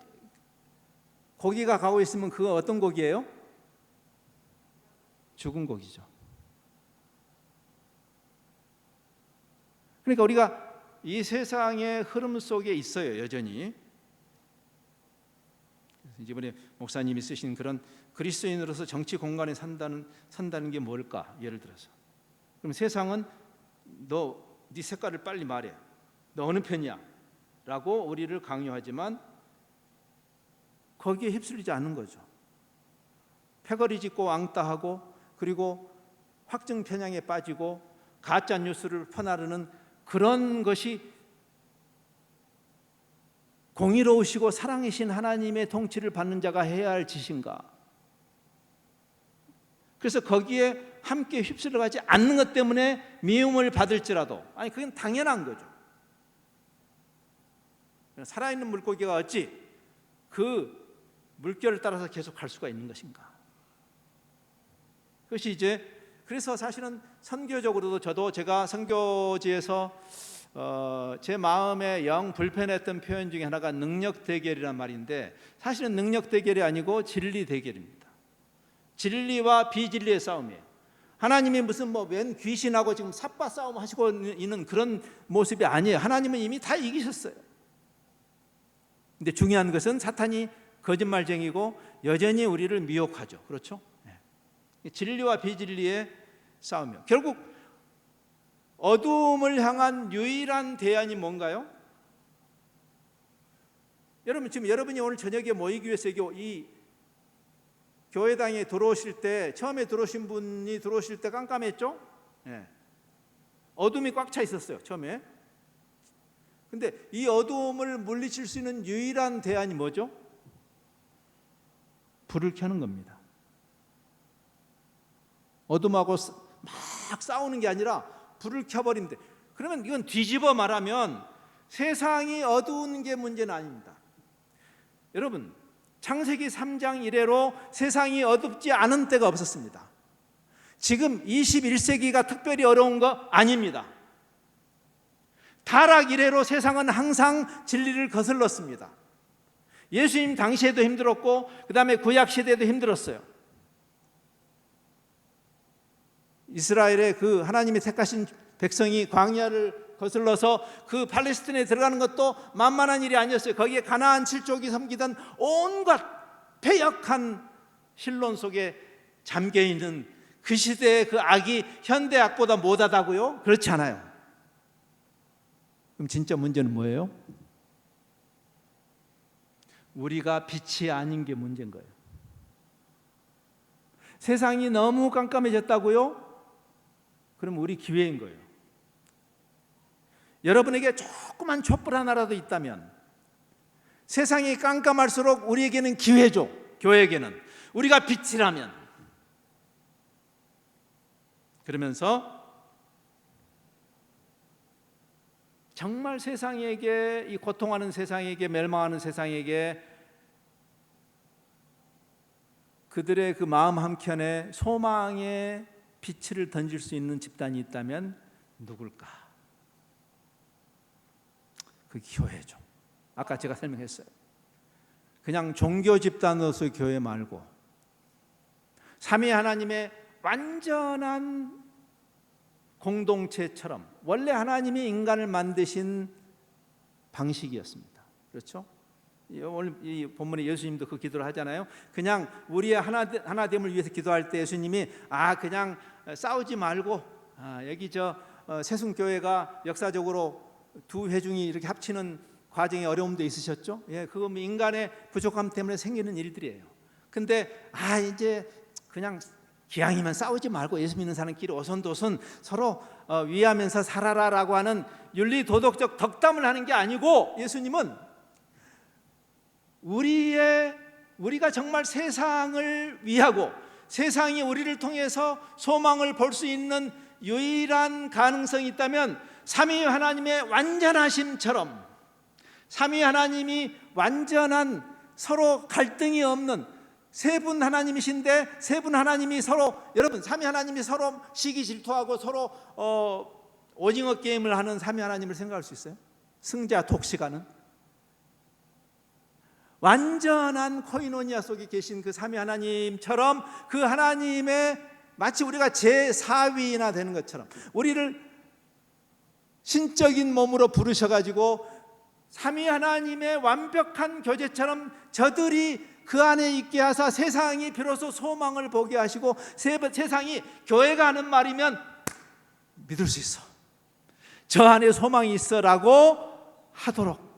고기가 가고 있으면 그거 어떤 고기예요? 죽은 고기죠. 그러니까 우리가 이 세상의 흐름 속에 있어요, 여전히. 이번에 목사님이 쓰신 그런 그리스도인으로서 정치 공간에 산다는 게 뭘까? 예를 들어서, 그럼 세상은 네 색깔을 빨리 말해, 너 어느 편이야? 라고 우리를 강요하지만 거기에 휩쓸리지 않는 거죠. 패거리 짚고 왕따하고, 그리고 확증 편향에 빠지고 가짜 뉴스를 퍼나르는 그런 것이 공의로우시고 사랑이신 하나님의 통치를 받는 자가 해야 할 짓인가? 그래서 거기에 함께 휩쓸려가지 않는 것 때문에 미움을 받을지라도, 아니 그건 당연한 거죠. 살아있는 물고기가 어찌 그 물결을 따라서 계속 갈 수가 있는 것인가? 그것이 이제 그래서 사실은 선교적으로도 저도 제가 선교지에서 제 마음에 영 불편했던 표현 중에 하나가 능력 대결이란 말인데 사실은 능력 대결이 아니고 진리 대결입니다. 진리와 비진리의 싸움이에요. 하나님이 무슨 웬 귀신하고 지금 삿바 싸움 하시고 있는 그런 모습이 아니에요. 하나님은 이미 다 이기셨어요. 근데 중요한 것은 사탄이 거짓말쟁이고 여전히 우리를 미혹하죠. 그렇죠? 진리와 비진리의 싸움이요. 결국 어둠을 향한 유일한 대안이 뭔가요? 여러분 지금 여러분이 오늘 저녁에 모이기 위해서 이 교회당에 들어오실 때 처음에 들어오신 분이 들어오실 때 깜깜했죠? 네. 어둠이 꽉 차 있었어요 처음에. 근데 이 어둠을 물리칠 수 있는 유일한 대안이 뭐죠? 불을 켜는 겁니다. 어둠하고 막 싸우는 게 아니라 불을 켜버린대. 그러면 이건 뒤집어 말하면 세상이 어두운 게 문제는 아닙니다. 여러분 창세기 3장 이래로 세상이 어둡지 않은 때가 없었습니다. 지금 21세기가 특별히 어려운 거 아닙니다. 타락 이래로 세상은 항상 진리를 거슬렀습니다. 예수님 당시에도 힘들었고 그 다음에 구약 시대에도 힘들었어요. 이스라엘의 그 하나님이 택하신 백성이 광야를 거슬러서 그 팔레스틴에 들어가는 것도 만만한 일이 아니었어요. 거기에 가나안 7족이 섬기던 온갖 패역한 신론 속에 잠겨있는 그 시대의 그 악이 현대 악보다 못하다고요? 그렇지 않아요. 그럼 진짜 문제는 뭐예요? 우리가 빛이 아닌 게 문제인 거예요. 세상이 너무 깜깜해졌다고요? 그럼 우리 기회인 거예요. 여러분에게 조그만 촛불 하나라도 있다면 세상이 깜깜할수록 우리에게는 기회죠. 교회에게는 우리가 빛이라면. 그러면서 정말 세상에게 이 고통하는 세상에게 멸망하는 세상에게 그들의 그 마음 한켠에 소망의 빛을 던질 수 있는 집단이 있다면 누굴까? 그 교회죠. 아까 제가 설명했어요. 그냥 종교 집단으로서의 교회 말고 삼위 하나님의 완전한 공동체처럼 원래 하나님이 인간을 만드신 방식이었습니다. 그렇죠? 오늘 이 본문에 예수님도 그 기도를 하잖아요. 그냥 우리의 하나됨을 위해서 기도할 때 예수님이 그냥 싸우지 말고 여기 세순교회가 역사적으로 두 회중이 이렇게 합치는 과정에 어려움도 있으셨죠. 그건 인간의 부족함 때문에 생기는 일들이에요. 근데 이제 그냥 기왕이면 싸우지 말고 예수 믿는 사람끼리 오손도손 서로 위하면서 살아라라고 하는 윤리 도덕적 덕담을 하는 게 아니고 예수님은 우리가 정말 세상을 위하고 세상이 우리를 통해서 소망을 볼 수 있는 유일한 가능성이 있다면 삼위 하나님의 완전하심처럼 삼위 하나님이 완전한 서로 갈등이 없는 세 분 하나님이신데 세 분 하나님이 서로 여러분 삼위 하나님이 서로 시기 질투하고 서로 오징어 게임을 하는 삼위 하나님을 생각할 수 있어요? 승자 독식하는 완전한 코이노니아 속에 계신 그 삼위 하나님처럼 그 하나님의 마치 우리가 제4위나 되는 것처럼 우리를 신적인 몸으로 부르셔가지고 삼위 하나님의 완벽한 교제처럼 저들이 그 안에 있게 하사 세상이 비로소 소망을 보게 하시고 세상이 교회가 하는 말이면 믿을 수 있어. 저 안에 소망이 있어라고 하도록.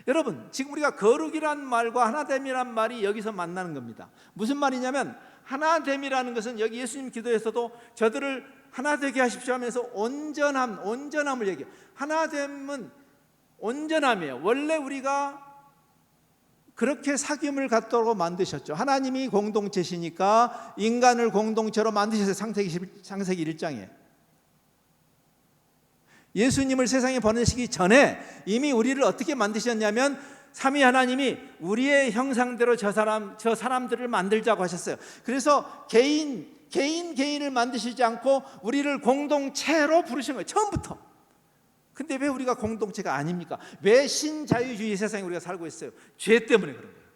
여러분 지금 우리가 거룩이란 말과 하나됨이란 말이 여기서 만나는 겁니다. 무슨 말이냐면 하나됨이라는 것은 여기 예수님 기도에서도 저들을 하나 되게 하십시오 하면서 온전함을 얘기해요. 하나됨은 온전함이에요. 원래 우리가 그렇게 사귐을 갖도록 만드셨죠. 하나님이 공동체시니까 인간을 공동체로 만드셨어요. 창세기 1장에 예수님을 세상에 보내시기 전에 이미 우리를 어떻게 만드셨냐면 삼위 하나님이 우리의 형상대로 저 사람들을 만들자고 하셨어요. 그래서 개인을 만드시지 않고 우리를 공동체로 부르신 거예요, 처음부터. 근데 왜 우리가 공동체가 아닙니까? 왜 신자유주의 세상에 우리가 살고 있어요? 죄 때문에 그런 거예요.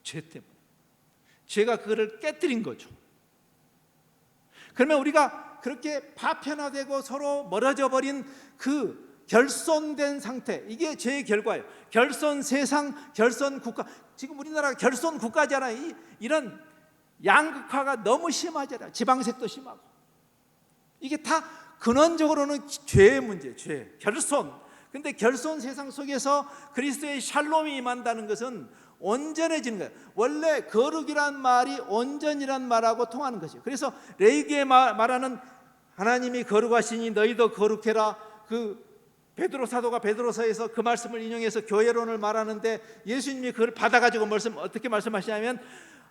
죄 때문에. 죄가 그거를 깨뜨린 거죠. 그러면 우리가 그렇게 파편화되고 서로 멀어져 버린 그 결손된 상태, 이게 죄의 결과예요. 결손 세상, 결손 국가. 지금 우리나라가 결손 국가잖아요. 이런 양극화가 너무 심하잖아요. 지방색도 심하고. 이게 다 근원적으로는 죄의 문제예요. 죄, 결손. 근데 결손 세상 속에서 그리스도의 샬롬이 임한다는 것은 온전해지는 거예요. 원래 거룩이란 말이 온전이란 말하고 통하는 것이에요. 그래서 레위기에 말하는 하나님이 거룩하시니 너희도 거룩해라, 그 베드로 사도가 베드로서에서 그 말씀을 인용해서 교회론을 말하는데, 예수님이 그걸 받아가지고 어떻게 말씀하시냐면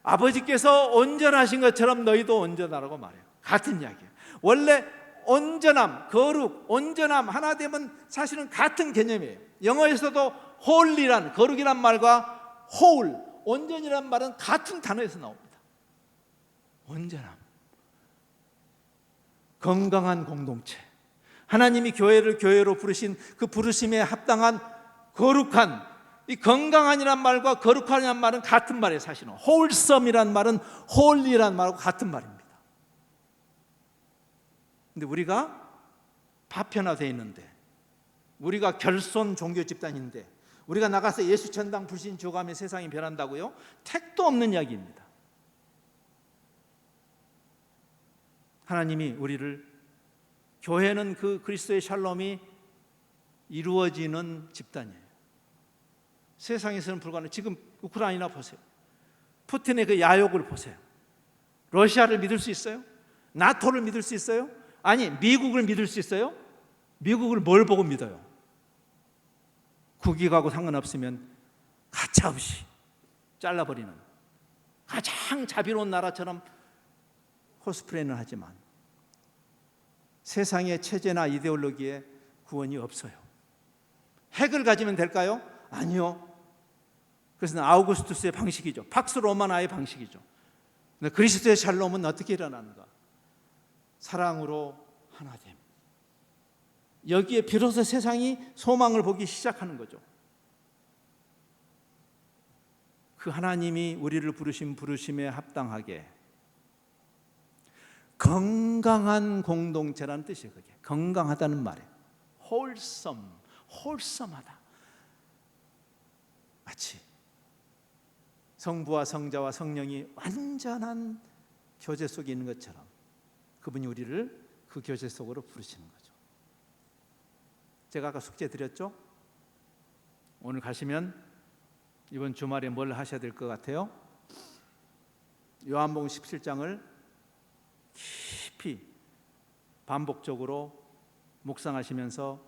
아버지께서 온전하신 것처럼 너희도 온전하라고 말해요. 같은 이야기예요. 원래 온전함, 거룩, 온전함, 하나 되면 사실은 같은 개념이에요. 영어에서도 홀리란, 거룩이란 말과 whole, 온전이란 말은 같은 단어에서 나옵니다. 온전함, 건강한 공동체. 하나님이 교회를 교회로 부르신 그 부르심에 합당한 거룩한, 이 건강한이란 말과 거룩한이란 말은 같은 말이에요. 사실은 wholesome이란 말은 holy란 말하고 같은 말입니다. 근데 우리가 파편화되어 있는데, 우리가 결손 종교 집단인데, 우리가 나가서 예수 천당 불신 조감에 세상이 변한다고요? 택도 없는 이야기입니다. 하나님이 우리를, 교회는 그 그리스도의 샬롬이 이루어지는 집단이에요. 세상에서는 불가능. 지금 우크라이나 보세요. 푸틴의 그 야욕을 보세요. 러시아를 믿을 수 있어요? 나토를 믿을 수 있어요? 아니, 미국을 믿을 수 있어요? 미국을 뭘 보고 믿어요? 국익하고 상관없으면 가차없이 잘라버리는, 가장 자비로운 나라처럼 코스프레는 하지만 세상의 체제나 이데올로기에 구원이 없어요. 핵을 가지면 될까요? 아니요. 그것은 아우구스투스의 방식이죠. 팍스 로마나의 방식이죠. 근데 그리스도의 샬롬은 어떻게 일어나는가? 사랑으로 하나됨. 여기에 비로소 세상이 소망을 보기 시작하는 거죠. 그 하나님이 우리를 부르신 부르심에 합당하게 건강한 공동체라는 뜻이에요. 그게 건강하다는 말이에요. wholesome하다. 마치 성부와 성자와 성령이 완전한 교제 속에 있는 것처럼 그분이 우리를 그 교제 속으로 부르시는 거죠. 제가 아까 숙제 드렸죠? 오늘 가시면 이번 주말에 뭘 하셔야 될 것 같아요? 요한복음 17장을 깊이 반복적으로 묵상하시면서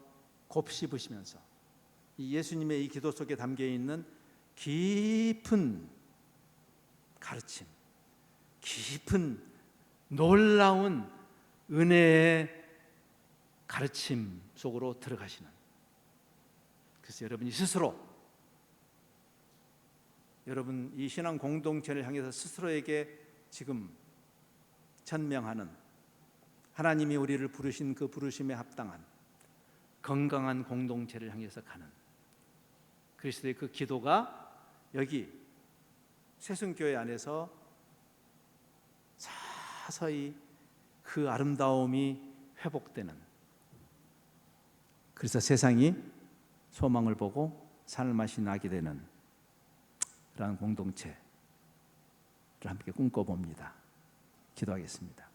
곱씹으시면서 이 예수님의 이 기도 속에 담겨 있는 깊은 가르침, 깊은 놀라운 은혜의 가르침 속으로 들어가시는, 그래서 여러분이 스스로, 여러분 이 신앙 공동체를 향해서 스스로에게 지금 천명하는, 하나님이 우리를 부르신 그 부르심에 합당한 건강한 공동체를 향해서 가는 그리스도의 그 기도가 여기 새순교회 안에서 서서히 그 아름다움이 회복되는, 그래서 세상이 소망을 보고 산을 맛이 나게 되는 그런 공동체를 함께 꿈꿔봅니다. 기도하겠습니다.